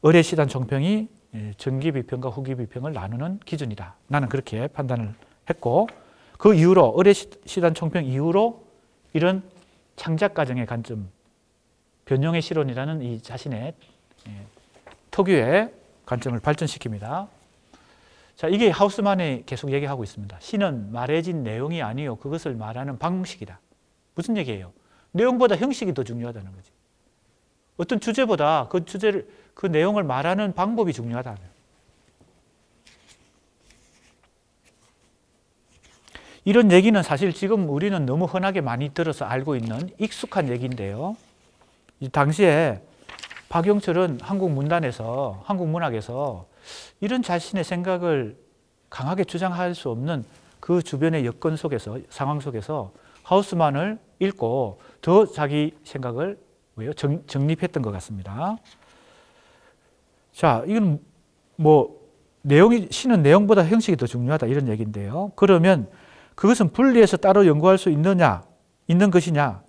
의례시단 총평이 전기 비평과 후기 비평을 나누는 기준이다. 나는 그렇게 판단을 했고, 그 이후로 의례시단 총평 이후로 이런 창작 과정의 관점, 변형의 실론이라는 이 자신의 특유의 관점을 발전시킵니다. 자, 이게 하우스만이 계속 얘기하고 있습니다. 시는 말해진 내용이 아니요, 그것을 말하는 방식이다. 무슨 얘기예요? 내용보다 형식이 더 중요하다는 거지. 어떤 주제보다 그 내용을 말하는 방법이 중요하다. 이런 얘기는 사실 지금 우리는 너무 흔하게 많이 들어서 알고 있는 익숙한 얘기인데요. 이 당시에 박용철은 한국 문학에서 이런 자신의 생각을 강하게 주장할 수 없는 그 주변의 여건 속에서, 상황 속에서 하우스만을 읽고 더 자기 생각을 정립했던 것 같습니다. 자, 이건 시는 내용보다 형식이 더 중요하다 이런 얘기인데요. 그러면 그것은 분리해서 따로 연구할 수 있는 것이냐?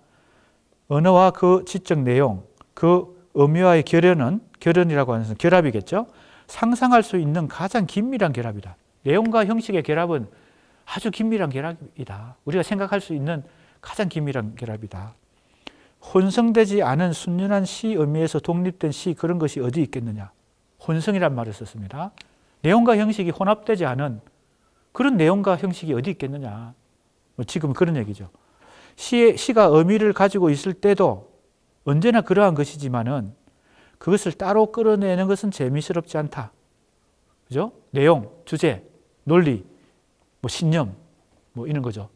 언어와 그 지적 내용, 그 의미와의 결연이라고 하는 것은 결합이겠죠. 상상할 수 있는 가장 긴밀한 결합이다. 내용과 형식의 결합은 아주 긴밀한 결합이다. 우리가 생각할 수 있는 가장 긴밀한 결합이다. 혼성되지 않은 순연한 시 의미에서 독립된 시, 그런 것이 어디 있겠느냐. 혼성이란 말을 썼습니다. 내용과 형식이 혼합되지 않은 그런 내용과 형식이 어디 있겠느냐. 지금 그런 얘기죠. 시가 의미를 가지고 있을 때도 언제나 그러한 것이지만은 그것을 따로 끌어내는 것은 재미스럽지 않다. 그죠? 내용, 주제, 논리, 신념, 이런 거죠.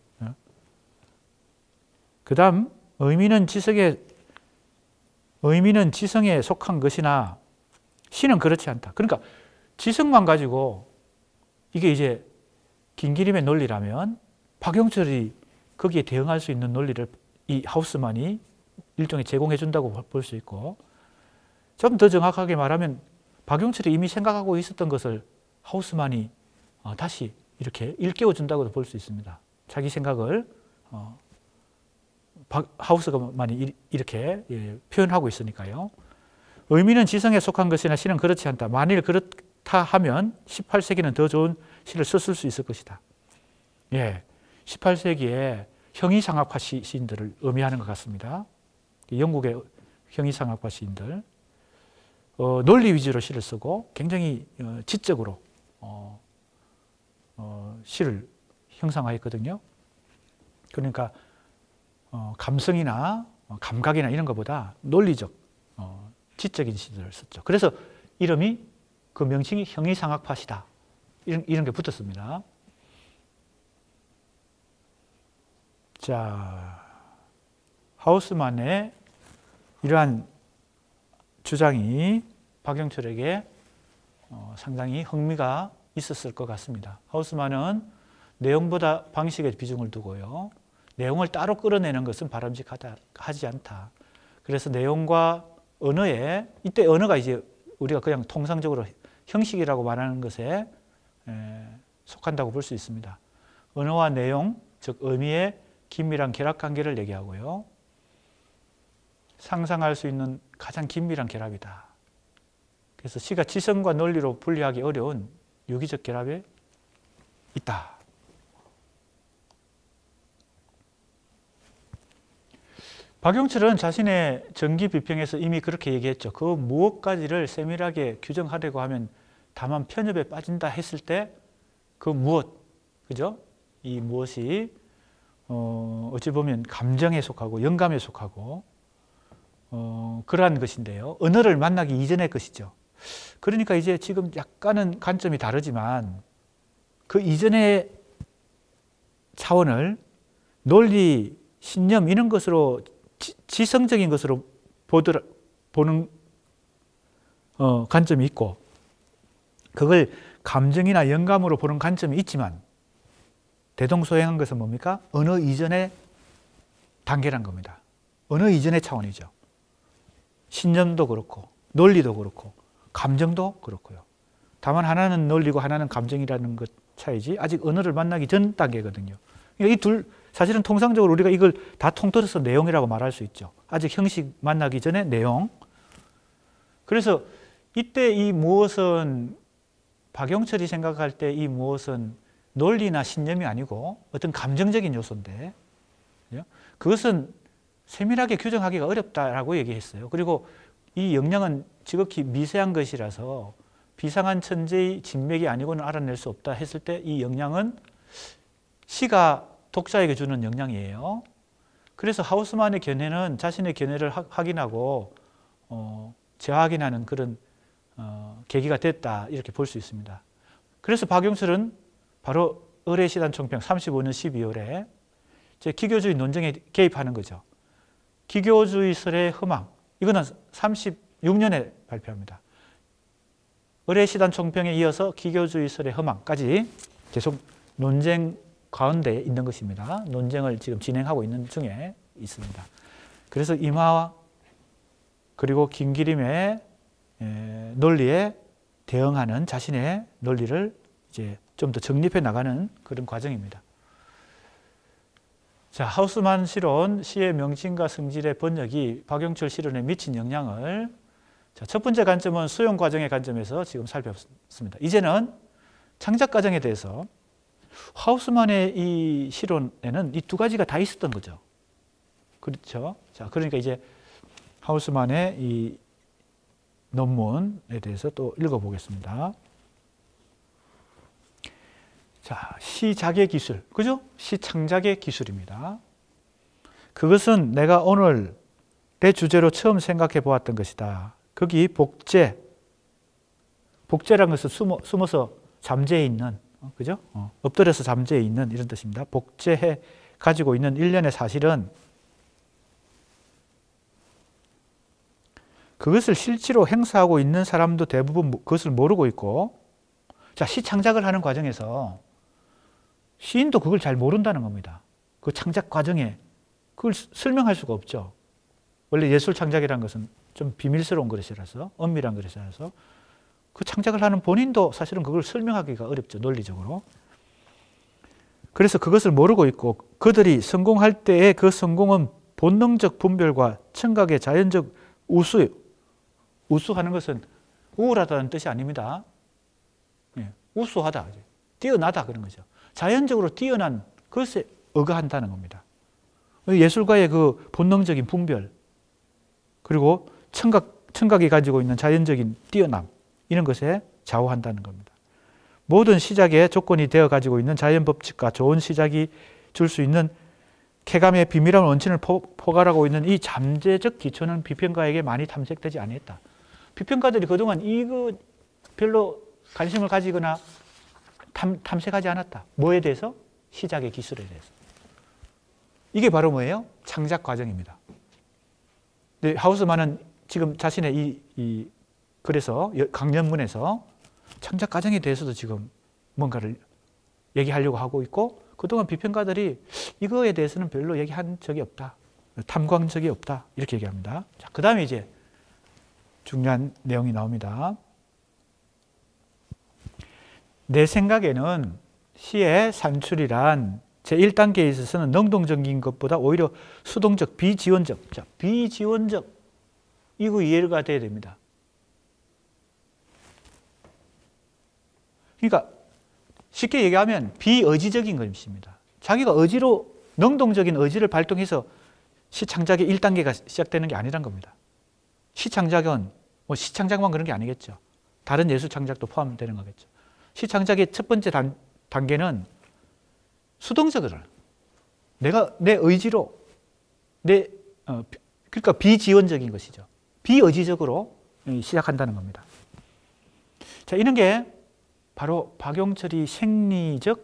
그 다음, 의미는 지성에 속한 것이나 시는 그렇지 않다. 그러니까 지성만 가지고 이게 이제 김기림의 논리라면 박용철이 거기에 대응할 수 있는 논리를 이 하우스만이 일종의 제공해 준다고 볼 수 있고, 좀 더 정확하게 말하면 박용철이 이미 생각하고 있었던 것을 하우스만이 다시 이렇게 일깨워 준다고도 볼 수 있습니다. 자기 생각을 하우스만이 이렇게 표현하고 있으니까요. 의미는 지성에 속한 것이나 시는 그렇지 않다. 만일 그렇다 하면 18세기는 더 좋은 시를 썼을 수 있을 것이다. 18세기에 형이상학파 시인들을 의미하는 것 같습니다. 영국의 형이상학파 시인들, 논리 위주로 시를 쓰고 굉장히 지적으로 시를 형상화했거든요. 그러니까 감성이나 감각이나 이런 것보다 논리적, 지적인 시들을 썼죠. 그래서 이름이, 그 명칭이 형이상학파 시다. 이런 게 붙었습니다. 자, 하우스만의 이러한 주장이 박용철에게 상당히 흥미가 있었을 것 같습니다. 하우스만은 내용보다 방식에 비중을 두고요. 내용을 따로 끌어내는 것은 바람직하지 않다. 그래서 내용과 언어에, 이때 언어가 이제 우리가 그냥 통상적으로 형식이라고 말하는 것에 속한다고 볼 수 있습니다. 언어와 내용, 즉 의미의 긴밀한 결합관계를 얘기하고요. 상상할 수 있는 가장 긴밀한 결합이다. 그래서 시가 지성과 논리로 분리하기 어려운 유기적 결합에 있다. 박용철은 자신의 전기 비평에서 이미 그렇게 얘기했죠. 그 무엇까지를 세밀하게 규정하려고 하면 다만 편협에 빠진다 했을 때 그 무엇, 그죠? 이 무엇이 어찌 보면 감정에 속하고 영감에 속하고 그러한 것인데요. 언어를 만나기 이전의 것이죠. 그러니까 이제 지금 약간은 관점이 다르지만 그 이전의 차원을 논리, 신념 이런 것으로 지성적인 것으로 보는 관점이 있고, 그걸 감정이나 영감으로 보는 관점이 있지만 대동소이한 것은 뭡니까? 언어 이전의 단계란 겁니다. 언어 이전의 차원이죠. 신념도 그렇고 논리도 그렇고 감정도 그렇고요. 다만 하나는 논리고 하나는 감정이라는 것 차이지 아직 언어를 만나기 전 단계거든요. 그러니까 이 둘 사실은 통상적으로 우리가 이걸 다 통틀어서 내용이라고 말할 수 있죠. 아직 형식 만나기 전에 내용. 그래서 이때 이 무엇은 박용철이 생각할 때 이 무엇은 논리나 신념이 아니고 어떤 감정적인 요소인데 그것은 세밀하게 규정하기가 어렵다라고 얘기했어요. 그리고 이 영향은 지극히 미세한 것이라서 비상한 천재의 진맥이 아니고는 알아낼 수 없다 했을 때 이 영향은 시가 독자에게 주는 영향이에요. 그래서 하우스만의 견해는 자신의 견해를 확인하고 재확인하는 그런 계기가 됐다 이렇게 볼 수 있습니다. 그래서 박용철은 바로 의례시단 총평 35년 12월에 기교주의 논쟁에 개입하는 거죠. 기교주의설의 허망 이거는 36년에 발표합니다. 의례시단 총평에 이어서 기교주의설의 허망까지 계속 논쟁 가운데 있는 것입니다. 논쟁을 지금 진행하고 있는 중에 있습니다. 그래서 임하와 그리고 김기림의 논리에 대응하는 자신의 논리를 이제 좀 더 정립해 나가는 그런 과정입니다. 자, 하우스만 실론, 시의 명칭과 성질의 번역이 박용철 실론에 미친 영향을 첫 번째 관점은 수용 과정의 관점에서 지금 살펴봤습니다. 이제는 창작 과정에 대해서 하우스만의 이 실론에는 이 두 가지가 다 있었던 거죠. 그렇죠? 자, 그러니까 이제 하우스만의 이 논문에 대해서 또 읽어보겠습니다. 자, 시작의 기술, 그죠? 시창작의 기술입니다. 그것은 내가 오늘 내 주제로 처음 생각해 보았던 것이다. 거기 복제, 복제라는 것은 숨어서 잠재해 있는, 그죠? 엎드려서 잠재해 있는 이런 뜻입니다. 복제해 가지고 있는 일련의 사실은 그것을 실제로 행사하고 있는 사람도 대부분 그것을 모르고 있고, 자, 시창작을 하는 과정에서 시인도 그걸 잘 모른다는 겁니다. 그 창작 과정에 그걸 설명할 수가 없죠. 원래 예술 창작이라는 것은 좀 비밀스러운 것이라서, 엄밀한 것이라서 그 창작을 하는 본인도 사실은 그걸 설명하기가 어렵죠, 논리적으로. 그래서 그것을 모르고 있고, 그들이 성공할 때의 그 성공은 본능적 분별과 청각의 자연적 우수하는 것은 우월하다는 뜻이 아닙니다. 우수하다, 뛰어나다 그런 거죠. 자연적으로 뛰어난 것에 의거한다는 겁니다. 예술가의 그 본능적인 분별, 그리고 청각이 가지고 있는 자연적인 뛰어남, 이런 것에 좌우한다는 겁니다. 모든 시작의 조건이 되어 가지고 있는 자연 법칙과 좋은 시작이 줄 수 있는 쾌감의 비밀한 원천을 포괄하고 있는 이 잠재적 기초는 비평가에게 많이 탐색되지 않았다. 비평가들이 그동안 이거 별로 관심을 가지거나 탐색하지 않았다. 뭐에 대해서? 시작의 기술에 대해서. 이게 바로 뭐예요? 창작 과정입니다. 근데 하우스만은 지금 자신의 그래서 강연문에서 창작 과정에 대해서도 지금 뭔가를 얘기하려고 하고 있고, 그동안 비평가들이 이거에 대해서는 별로 얘기한 적이 없다. 탐구한 적이 없다. 이렇게 얘기합니다. 자, 그 다음에 이제 중요한 내용이 나옵니다. 내 생각에는 시의 산출이란 제1단계에 있어서는 능동적인 것보다 오히려 수동적, 비지원적. 자, 비지원적. 이거 이해가 돼야 됩니다. 그러니까 쉽게 얘기하면 비의지적인 것입니다. 자기가 의지로, 능동적인 의지를 발동해서 시창작의 1단계가 시작되는 게 아니란 겁니다. 시창작은 뭐 시창작만 그런 게 아니겠죠. 다른 예술 창작도 포함되는 거겠죠. 시창작의 첫 번째 단계는 수동적으로 내가 내 의지로 그러니까 비지원적인 것이죠. 비의지적으로 시작한다는 겁니다. 자, 이런 게 바로 박용철이 생리적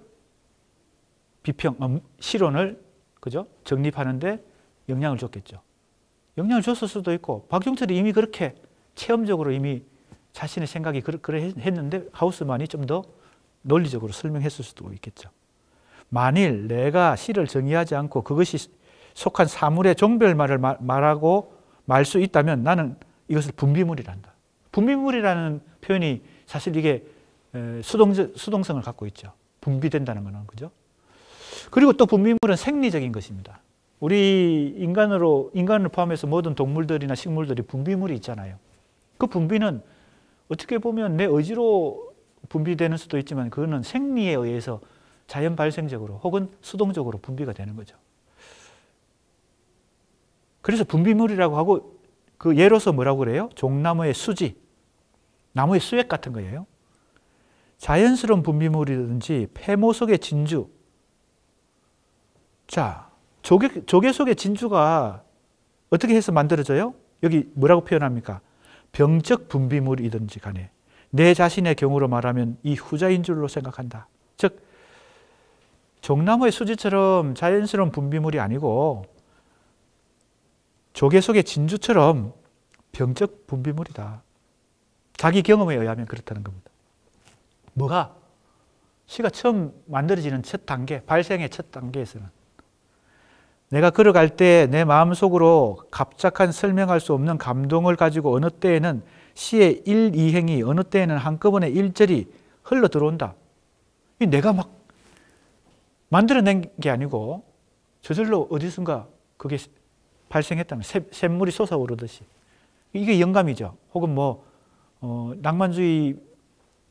비평, 실론을 그죠? 정립하는데 영향을 줬겠죠. 영향을 줬을 수도 있고, 박용철이 이미 그렇게 체험적으로 이미 자신의 생각이 그래 했는데 하우스만이 좀 더 논리적으로 설명했을 수도 있겠죠. 만일 내가 시를 정의하지 않고 그것이 속한 사물의 종별말을 말하고 말 수 있다면 나는 이것을 분비물이란다. 분비물이라는 표현이 사실 이게 수동성을 갖고 있죠. 분비된다는 거는, 그죠? 그리고 또 분비물은 생리적인 것입니다. 우리 인간을 포함해서 모든 동물들이나 식물들이 분비물이 있잖아요. 그 분비는 어떻게 보면 내 의지로 분비되는 수도 있지만 그거는 생리에 의해서 자연 발생적으로 혹은 수동적으로 분비가 되는 거죠. 그래서 분비물이라고 하고 그 예로서 뭐라고 그래요? 종나무의 수지, 나무의 수액 같은 거예요. 자연스러운 분비물이든지 폐모 속의 진주. 자, 조개 속의 진주가 어떻게 해서 만들어져요? 여기 뭐라고 표현합니까? 병적 분비물이든지 간에 내 자신의 경우로 말하면 이 후자인 줄로 생각한다. 즉 종나무의 수지처럼 자연스러운 분비물이 아니고 조개 속의 진주처럼 병적 분비물이다. 자기 경험에 의하면 그렇다는 겁니다. 뭐가? 시가 처음 만들어지는 첫 단계, 발생의 첫 단계에서는 내가 걸어갈 때 내 마음속으로 갑작한 설명할 수 없는 감동을 가지고 어느 때에는 시의 일, 이행이 어느 때에는 한꺼번에 일절이 흘러 들어온다. 내가 막 만들어낸 게 아니고 저절로 어디선가 그게 발생했다는, 샘물이 솟아오르듯이. 이게 영감이죠. 혹은 낭만주의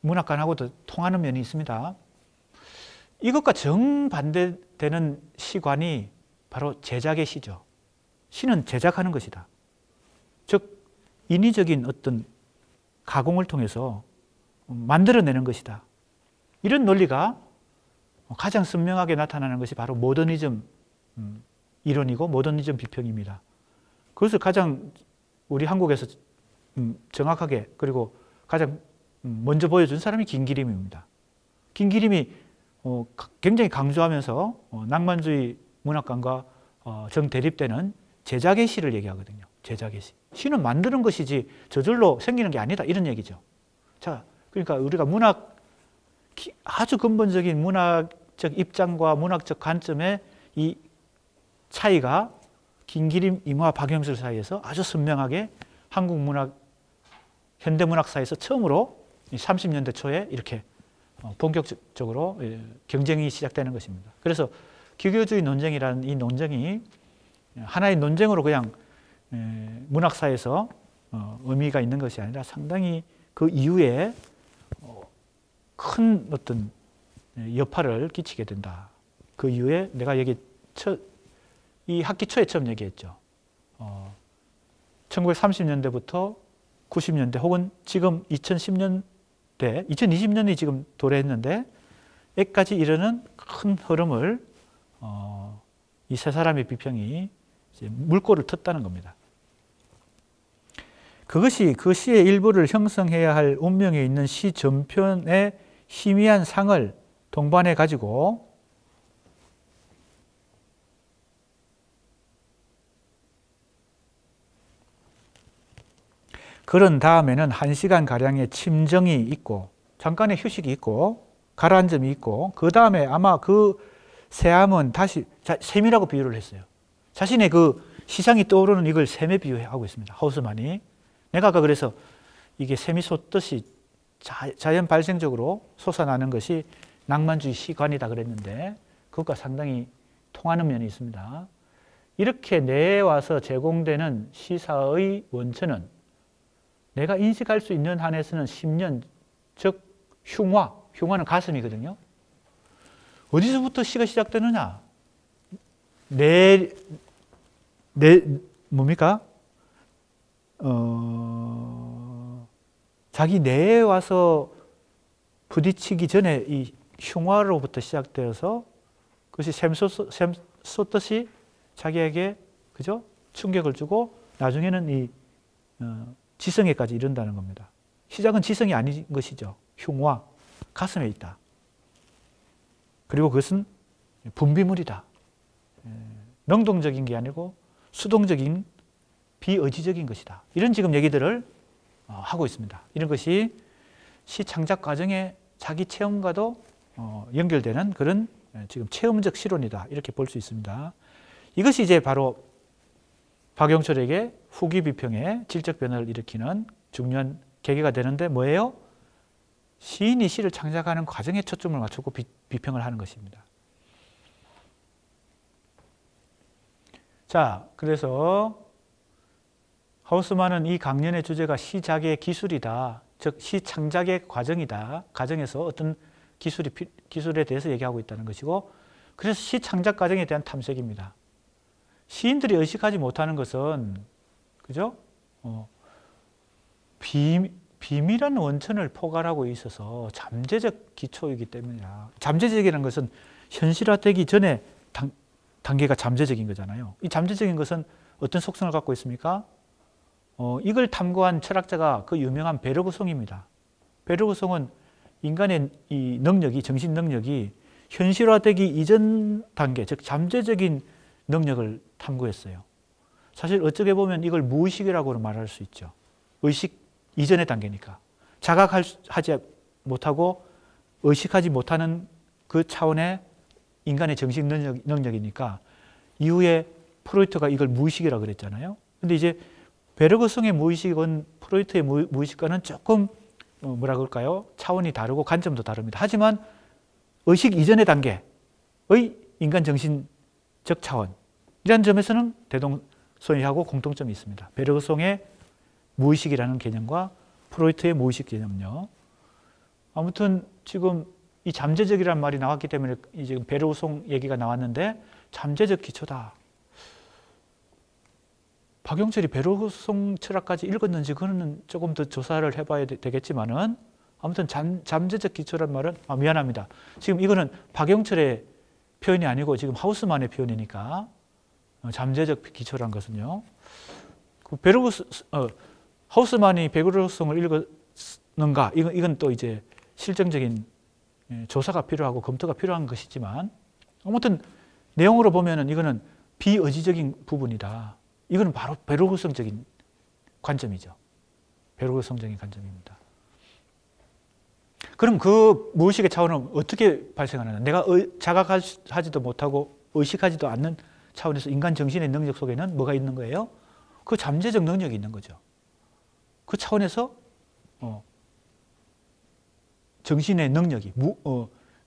문학관하고도 통하는 면이 있습니다. 이것과 정반대되는 시관이 바로 제작의 시죠. 시는 제작하는 것이다. 즉 인위적인 어떤 가공을 통해서 만들어내는 것이다. 이런 논리가 가장 선명하게 나타나는 것이 바로 모더니즘 이론이고 모더니즘 비평입니다. 그것을 가장 우리 한국에서 정확하게 그리고 가장 먼저 보여준 사람이 김기림입니다. 김기림이 굉장히 강조하면서 낭만주의 문학관과 정대립되는 제작의 시를 얘기하거든요. 제작의 시. 시는 만드는 것이지 저절로 생기는 게 아니다. 이런 얘기죠. 자, 그러니까 우리가 아주 근본적인 문학적 입장과 문학적 관점의 이 차이가 김기림 이모와 박영슬 사이에서 아주 선명하게 한국 문학, 현대 문학사에서 처음으로 30년대 초에 이렇게 본격적으로 경쟁이 시작되는 것입니다. 그래서 기교주의 논쟁이라는 이 논쟁이 하나의 논쟁으로 그냥 문학사에서 의미가 있는 것이 아니라 상당히 그 이후에 큰 어떤 여파를 끼치게 된다. 그 이후에 내가 이 학기 초에 처음 얘기했죠. 1930년대부터 90년대 혹은 지금 2010년대, 2020년이 지금 도래했는데 에까지 이르는 큰 흐름을 이 세 사람의 비평이 이제 물꼬를 텄다는 겁니다. 그것이 그 시의 일부를 형성해야 할 운명에 있는 시 전편의 희미한 상을 동반해 가지고 그런 다음에는 1시간가량의 침정이 있고 잠깐의 휴식이 있고 가라앉음이 있고 그 다음에 아마 그 새암은 다시 샘이라고 비유를 했어요. 자신의 그 시상이 떠오르는 이걸 샘에 비유하고 있습니다. 하우스만이. 내가 아까 그래서 이게 샘이 솟듯이 자연 발생적으로 솟아나는 것이 낭만주의 시관이다 그랬는데 그것과 상당히 통하는 면이 있습니다. 이렇게 내에 와서 제공되는 시사의 원천은 내가 인식할 수 있는 한에서는 10년, 즉 흉화는 가슴이거든요. 어디서부터 시가 시작되느냐? 뭡니까? 자기 내에 와서 부딪히기 전에 이 흉화로부터 시작되어서 그것이 샘 솟듯이 자기에게 그죠? 충격을 주고 나중에는 이 지성에까지 이른다는 겁니다. 시작은 지성이 아닌 것이죠. 흉화, 가슴에 있다. 그리고 그것은 분비물이다. 능동적인 게 아니고 수동적인 비의지적인 것이다. 이런 지금 얘기들을 하고 있습니다. 이런 것이 시 창작 과정의 자기 체험과도 연결되는 그런 지금 체험적 실론이다. 이렇게 볼 수 있습니다. 이것이 이제 바로 박영철에게 후기 비평의 질적 변화를 일으키는 중요한 계기가 되는데 뭐예요? 시인이 시를 창작하는 과정에 초점을 맞추고 비평을 하는 것입니다. 자, 그래서 하우스만은 이 강연의 주제가 시작의 기술이다. 즉, 시 창작의 과정이다. 과정에서 어떤 기술에 대해서 얘기하고 있다는 것이고, 그래서 시 창작 과정에 대한 탐색입니다. 시인들이 의식하지 못하는 것은, 그죠? 비밀한 원천을 포괄하고 있어서 잠재적 기초이기 때문이다. 잠재적이라는 것은 현실화되기 전에 단계가 잠재적인 거잖아요. 이 잠재적인 것은 어떤 속성을 갖고 있습니까? 이걸 탐구한 철학자가 그 유명한 베르그송입니다. 베르그송은 인간의 이 능력이, 정신 능력이 현실화되기 이전 단계, 즉 잠재적인 능력을 탐구했어요. 사실 어떻게 보면 이걸 무의식이라고 말할 수 있죠. 의식 이전의 단계니까. 자각하지 못하고 의식하지 못하는 그 차원의 인간의 정신 능력이니까 이후에 프로이트가 이걸 무의식이라고 그랬잖아요. 근데 이제 베르그송의 무의식은 프로이트의 무의식과는 조금 뭐라 그럴까요? 차원이 다르고 관점도 다릅니다. 하지만 의식 이전의 단계의 인간 정신적 차원이라는 점에서는 대동소이하고 공통점이 있습니다. 베르그송의 무의식이라는 개념과 프로이트의 무의식 개념요. 아무튼 지금 이 잠재적이라는 말이 나왔기 때문에 지금 베르그송 얘기가 나왔는데 잠재적 기초다. 박영철이 베르그송 철학까지 읽었는지 그거는 조금 더 조사를 해봐야 되겠지만은 아무튼 잠재적 기초란 말은 미안합니다. 지금 이거는 박영철의 표현이 아니고 지금 하우스만의 표현이니까 잠재적 기초란 것은요. 하우스만이 베르그송을 읽었는가? 이건 또 이제 실증적인 조사가 필요하고 검토가 필요한 것이지만 아무튼 내용으로 보면은 이거는 비의지적인 부분이다. 이거는 바로 베르그송적인 관점이죠. 베르그송적인 관점입니다. 그럼 그 무의식의 차원은 어떻게 발생하느냐? 내가 자각하지도 못하고 의식하지도 않는 차원에서 인간 정신의 능력 속에는 뭐가 있는 거예요? 그 잠재적 능력이 있는 거죠. 그 차원에서 정신의 능력이,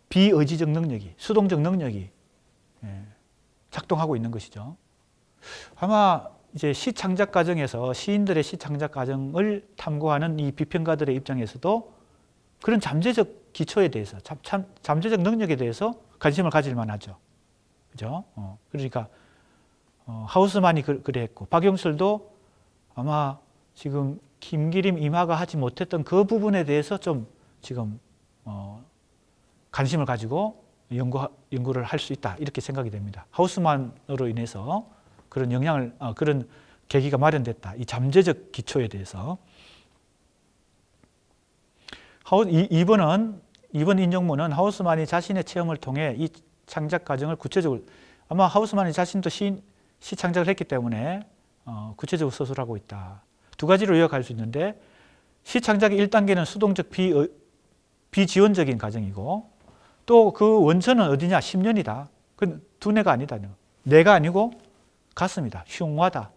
비의지적 능력이, 수동적 능력이 작동하고 있는 것이죠. 아마 이제 시 창작 과정에서 시인들의 시 창작 과정을 탐구하는 이 비평가들의 입장에서도 그런 잠재적 기초에 대해서, 잠재적 능력에 대해서 관심을 가질 만하죠. 그죠? 그러니까 하우스만이 그래 했고 박영철도 아마 지금 김기림, 이마가 하지 못했던 그 부분에 대해서 좀 지금 관심을 가지고 연구를 할 수 있다 이렇게 생각이 됩니다. 하우스만으로 인해서 그런 그런 계기가 마련됐다. 이 잠재적 기초에 대해서. 이번 인용문은 하우스만이 자신의 체험을 통해 이 창작 과정을 구체적으로, 아마 하우스만이 자신도 시 창작을 했기 때문에 구체적으로 서술하고 있다. 두 가지로 이어갈 수 있는데 시 창작의 1단계는 수동적 비지원적인 과정이고 또 그 원천은 어디냐? 10년이다. 그 두뇌가 아니다. 뇌가 아니고 가슴이다. 흉화다.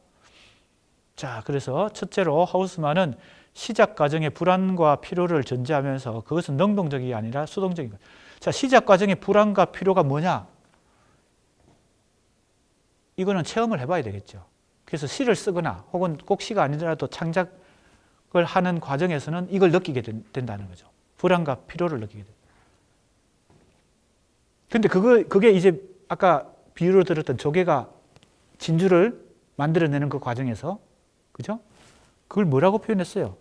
자, 그래서 첫째로 하우스만은 시작 과정의 불안과 필요를 전제하면서 그것은 능동적이 아니라 수동적인 것. 자, 시작 과정의 불안과 필요가 뭐냐? 이거는 체험을 해봐야 되겠죠. 그래서 시를 쓰거나 혹은 꼭 시가 아니더라도 창작을 하는 과정에서는 이걸 느끼게 된다는 거죠. 불안과 필요를 느끼게 된다. 근데 그게 이제 아까 비유로 들었던 조개가 진주를 만들어내는 그 과정에서, 그죠? 그걸 뭐라고 표현했어요?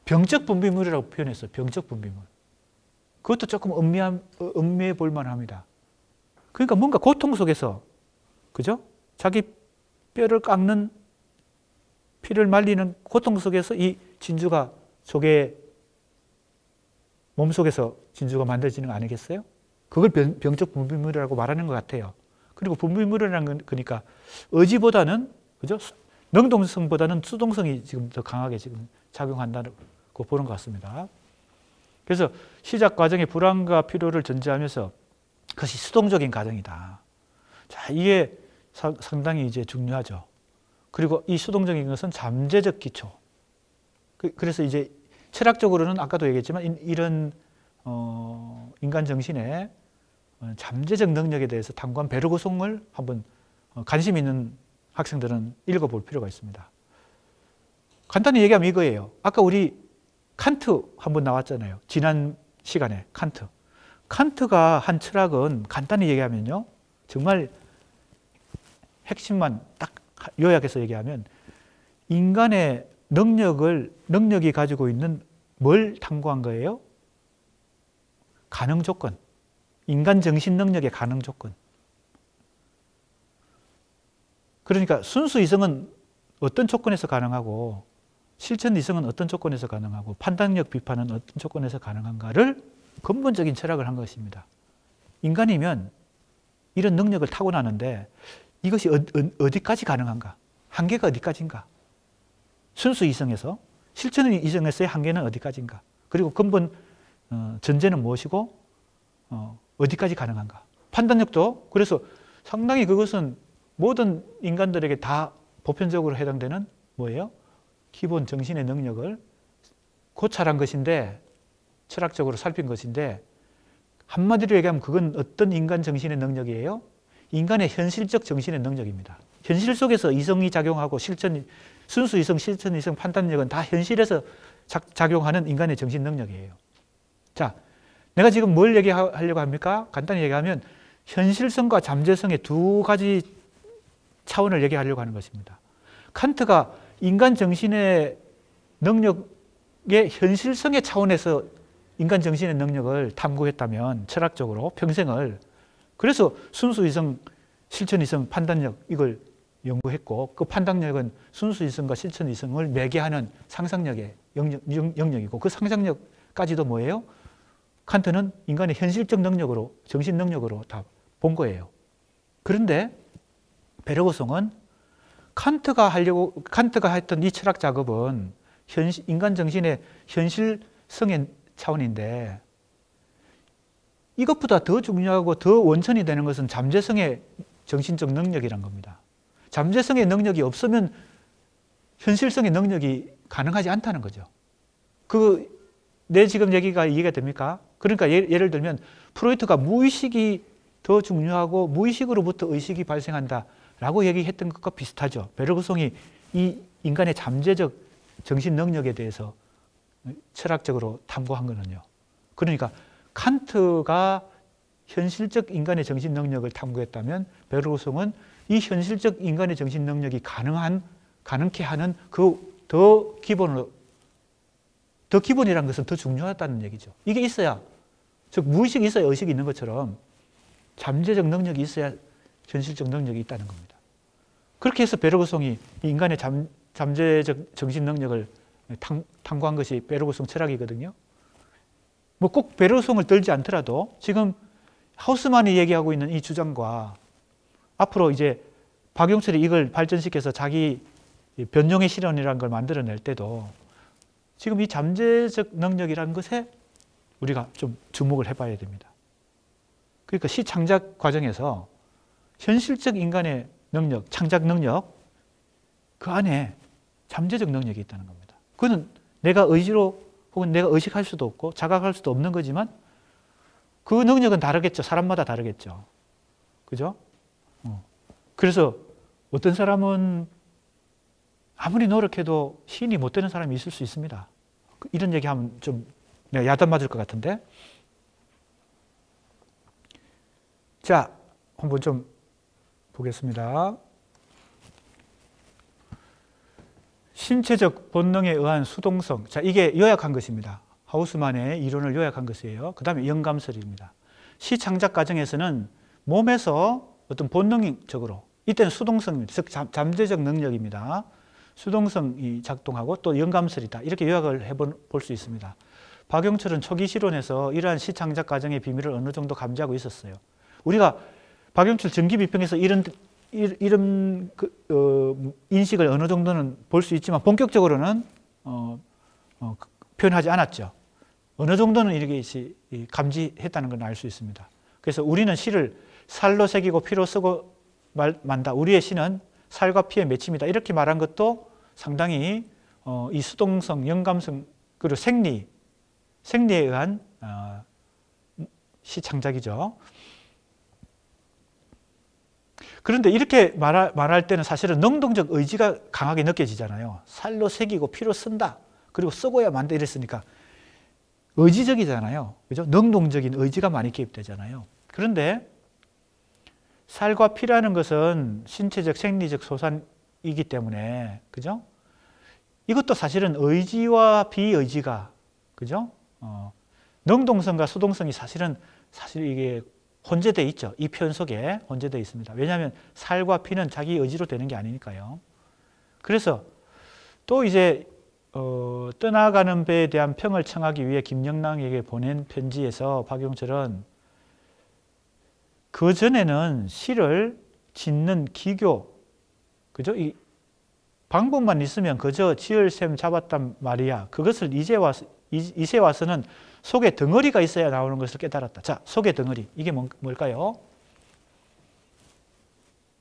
병적 분비물이라고 표현했어요. 병적 분비물. 그것도 조금 음미해 볼 만합니다. 그러니까 뭔가 고통 속에서, 그죠? 자기 뼈를 깎는, 피를 말리는 고통 속에서 이 진주가 조개의 몸속에서 진주가 만들어지는 거 아니겠어요? 그걸 병적 분비물이라고 말하는 것 같아요. 그리고 분비물이라는 건 그러니까 의지보다는, 그죠? 능동성보다는 수동성이 지금 더 강하게 지금 작용한다고 보는 것 같습니다. 그래서 시작 과정의 불안과 피로를 전제하면서 그것이 수동적인 과정이다. 자, 이게 상당히 이제 중요하죠. 그리고 이 수동적인 것은 잠재적 기초. 그래서 이제 철학적으로는 아까도 얘기했지만 이런 인간 정신의 잠재적 능력에 대해서 탐구한 베르그송을 한번 관심 있는 학생들은 읽어볼 필요가 있습니다. 간단히 얘기하면 이거예요. 아까 우리 칸트 한번 나왔잖아요. 지난 시간에 칸트. 칸트가 한 철학은 간단히 얘기하면요. 정말 핵심만 딱 요약해서 얘기하면 인간의 능력이 가지고 있는 뭘 탐구한 거예요? 가능 조건. 인간 정신 능력의 가능 조건. 그러니까 순수 이성은 어떤 조건에서 가능하고 실천 이성은 어떤 조건에서 가능하고 판단력 비판은 어떤 조건에서 가능한가를 근본적인 철학을 한 것입니다. 인간이면 이런 능력을 타고나는데 이것이 어디까지 가능한가? 한계가 어디까지인가? 순수 이성에서 실천 이성에서의 한계는 어디까지인가? 그리고 근본 전제는 무엇이고 어디까지 가능한가? 판단력도 그래서 상당히 그것은 모든 인간들에게 다 보편적으로 해당되는 뭐예요? 기본 정신의 능력을 고찰한 것인데 철학적으로 살핀 것인데 한마디로 얘기하면 그건 어떤 인간 정신의 능력이에요? 인간의 현실적 정신의 능력입니다. 현실 속에서 이성이 작용하고 순수 이성, 실천 이성, 판단력은 다 현실에서 작용하는 인간의 정신 능력이에요. 자, 내가 지금 뭘 얘기하려고 합니까? 간단히 얘기하면 현실성과 잠재성의 두 가지 차원을 얘기하려고 하는 것입니다. 칸트가 인간 정신의 능력의 현실성의 차원에서 인간 정신의 능력을 탐구했다면 철학적으로 평생을 그래서 순수 이성, 실천 이성, 판단력 이걸 연구했고 그 판단력은 순수 이성과 실천 이성을 매개하는 상상력의 영역이고 그 상상력까지도 뭐예요? 칸트는 인간의 현실적 능력으로 정신 능력으로 다 본 거예요. 그런데 베르그송은 칸트가 했던 이 철학 작업은 인간 정신의 현실성의 차원인데 이것보다 더 중요하고 더 원천이 되는 것은 잠재성의 정신적 능력이란 겁니다. 잠재성의 능력이 없으면 현실성의 능력이 가능하지 않다는 거죠. 내 지금 얘기가 이해가 됩니까? 그러니까 예를 들면 프로이트가 무의식이 더 중요하고 무의식으로부터 의식이 발생한다라고 얘기했던 것과 비슷하죠. 베르그송이 이 인간의 잠재적 정신 능력에 대해서 철학적으로 탐구한 거는요. 그러니까 칸트가 현실적 인간의 정신 능력을 탐구했다면 베르그송은 이 현실적 인간의 정신 능력이 가능케 하는 그 더 기본이라는 것은 더 중요하다는 얘기죠. 이게 있어야, 즉 무의식이 있어야 의식이 있는 것처럼 잠재적 능력이 있어야 현실적 능력이 있다는 겁니다. 그렇게 해서 베르그송이 인간의 잠재적 정신 능력을 탐구한 것이 베르그송 철학이거든요. 뭐 꼭 베르그송을 들지 않더라도 지금 하우스만이 얘기하고 있는 이 주장과 앞으로 이제 박용철이 이걸 발전시켜서 자기 변형의 실현이라는 걸 만들어낼 때도 지금 이 잠재적 능력이라는 것에 우리가 좀 주목을 해봐야 됩니다. 그러니까 시 창작 과정에서 현실적 인간의 능력, 창작 능력, 그 안에 잠재적 능력이 있다는 겁니다. 그거는 내가 의지로 혹은 내가 의식할 수도 없고 자각할 수도 없는 거지만 그 능력은 다르겠죠. 사람마다 다르겠죠. 그죠? 그래서 어떤 사람은 아무리 노력해도 시인이 못 되는 사람이 있을 수 있습니다. 이런 얘기하면 좀 내가 야단 맞을 것 같은데. 자, 한번 좀 보겠습니다. 신체적 본능에 의한 수동성. 자, 이게 요약한 것입니다. 하우스만의 이론을 요약한 것이에요. 그 다음에 영감설입니다. 시 창작 과정에서는 몸에서 어떤 본능적으로, 이때는 수동성입니다. 즉 잠재적 능력입니다. 수동성이 작동하고 또 영감설이다. 이렇게 요약을 해볼 수 있습니다. 박용철은 초기 실론에서 이러한 시 창작 과정의 비밀을 어느 정도 감지하고 있었어요. 우리가 박용철 전기비평에서 이런 인식을 어느 정도는 볼 수 있지만 본격적으로는 표현하지 않았죠. 어느 정도는 이렇게 감지했다는 걸 알 수 있습니다. 그래서 우리는 시를 살로 새기고 피로 쓰고 만다. 우리의 시는 살과 피의 맺힘이다. 이렇게 말한 것도 상당히 이 수동성, 영감성, 그리고 생리에 의한 시 창작이죠. 그런데 이렇게 말할 때는 사실은 능동적 의지가 강하게 느껴지잖아요. 살로 새기고 피로 쓴다. 그리고 쓰고야 만다 이랬으니까 의지적이잖아요. 그죠? 능동적인 의지가 많이 개입되잖아요. 그런데 살과 피라는 것은 신체적, 생리적 소산이기 때문에, 그죠? 이것도 사실은 의지와 비의지가, 그죠? 능동성과 수동성이 사실 이게 혼재되어 있죠. 이 표현 속에 혼재되어 있습니다. 왜냐하면 살과 피는 자기 의지로 되는 게 아니니까요. 그래서 또 이제 떠나가는 배에 대한 평을 청하기 위해 김영랑에게 보낸 편지에서 박용철은 그 전에는 시를 짓는 기교, 그죠? 이 방법만 있으면 그저 지을 셈 잡았단 말이야. 그것을 이제 와서는 속에 덩어리가 있어야 나오는 것을 깨달았다. 자, 속에 덩어리. 이게 뭘까요?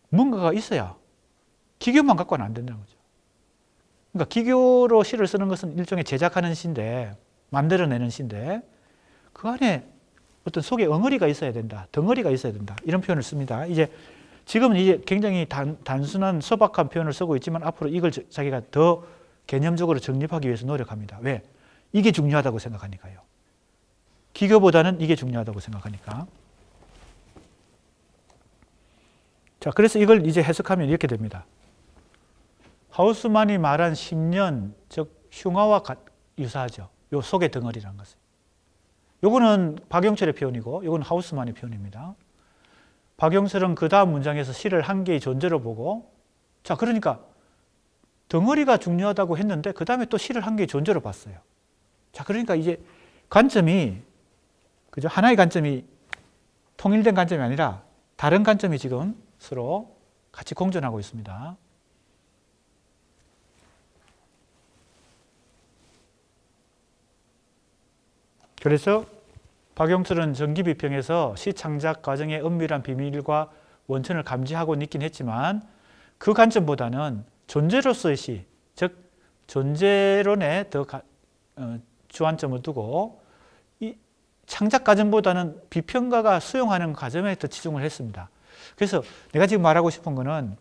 뭔가가 있어야. 기교만 갖고는 안 된다는 거죠. 그러니까 기교로 시를 쓰는 것은 일종의 제작하는 시인데, 만들어내는 시인데, 그 안에 어떤 속에 엉어리가 있어야 된다. 덩어리가 있어야 된다. 이런 표현을 씁니다. 지금은 이제 굉장히 단순한 소박한 표현을 쓰고 있지만 앞으로 이걸 자기가 더 개념적으로 정립하기 위해서 노력합니다. 왜? 이게 중요하다고 생각하니까요. 기교보다는 이게 중요하다고 생각하니까. 자, 그래서 이걸 이제 해석하면 이렇게 됩니다. 하우스만이 말한 10년, 즉 흉화와 유사하죠. 요 속의 덩어리라는 것은. 요거는 박용철의 표현이고 요건 하우스만의 표현입니다. 박용철은 그 다음 문장에서 시를 한 개의 존재로 보고, 자, 그러니까 덩어리가 중요하다고 했는데 그 다음에 또 시를 한 개의 존재로 봤어요. 자, 그러니까 이제 관점이, 그죠? 하나의 관점이 통일된 관점이 아니라 다른 관점이 지금 서로 같이 공존하고 있습니다. 그래서 박용철은 전기비평에서 시 창작 과정의 엄밀한 비밀과 원천을 감지하고는 있긴 했지만 그 관점보다는 존재로서의 시, 즉 존재론에 더 주안점을 두고 이 창작 과정보다는 비평가가 수용하는 과정에 더 치중을 했습니다. 그래서 내가 지금 말하고 싶은 거는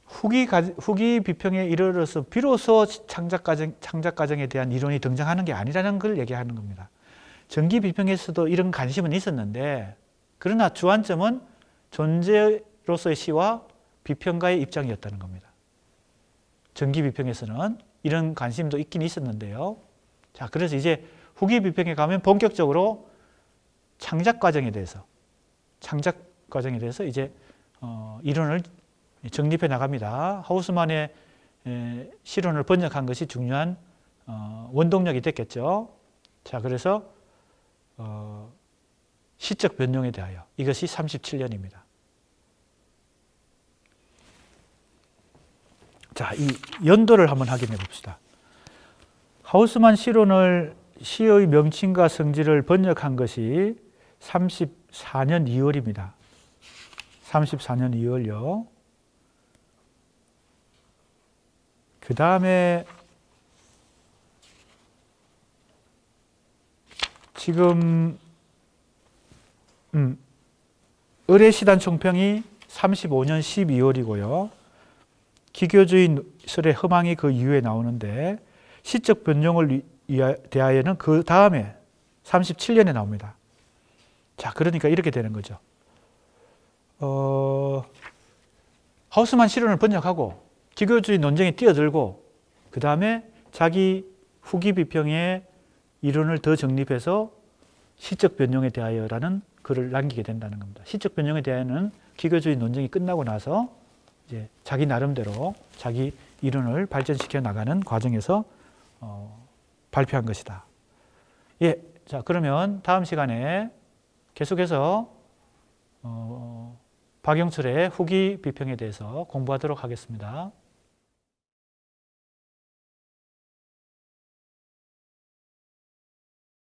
후기 비평에 이르러서 비로소 창작 과정에 대한 이론이 등장하는 게 아니라는 걸 얘기하는 겁니다. 전기 비평에서도 이런 관심은 있었는데, 그러나 주안점은 존재로서의 시와 비평가의 입장이었다는 겁니다. 전기 비평에서는 이런 관심도 있긴 있었는데요. 자, 그래서 이제 후기 비평에 가면 본격적으로 창작 과정에 대해서 이제 이론을 정립해 나갑니다. 하우스만의 실론을 번역한 것이 중요한 원동력이 됐겠죠. 자, 그래서 시적 변형에 대하여 이것이 37년입니다. 자, 이 연도를 한번 확인해 봅시다. 하우스만 실론을 시의 명칭과 성질을 번역한 것이 34년 2월입니다. 34년 2월요. 그 다음에 지금 의례시단 총평이 35년 12월이고요. 기교주의설의 허망이 그 이후에 나오는데 시적 변형을 대하여는 그 다음에 37년에 나옵니다. 자, 그러니까 이렇게 되는 거죠. 하우스만 실론을 번역하고 기교주의 논쟁에 뛰어들고 그 다음에 자기 후기 비평의 이론을 더 정립해서 시적 변형에 대하여라는 글을 남기게 된다는 겁니다. 시적 변형에 대하여는 기교주의 논쟁이 끝나고 나서 이제 자기 나름대로 자기 이론을 발전시켜 나가는 과정에서 발표한 것이다. 예, 자, 그러면 다음 시간에 계속해서 박용철의 후기 비평에 대해서 공부하도록 하겠습니다.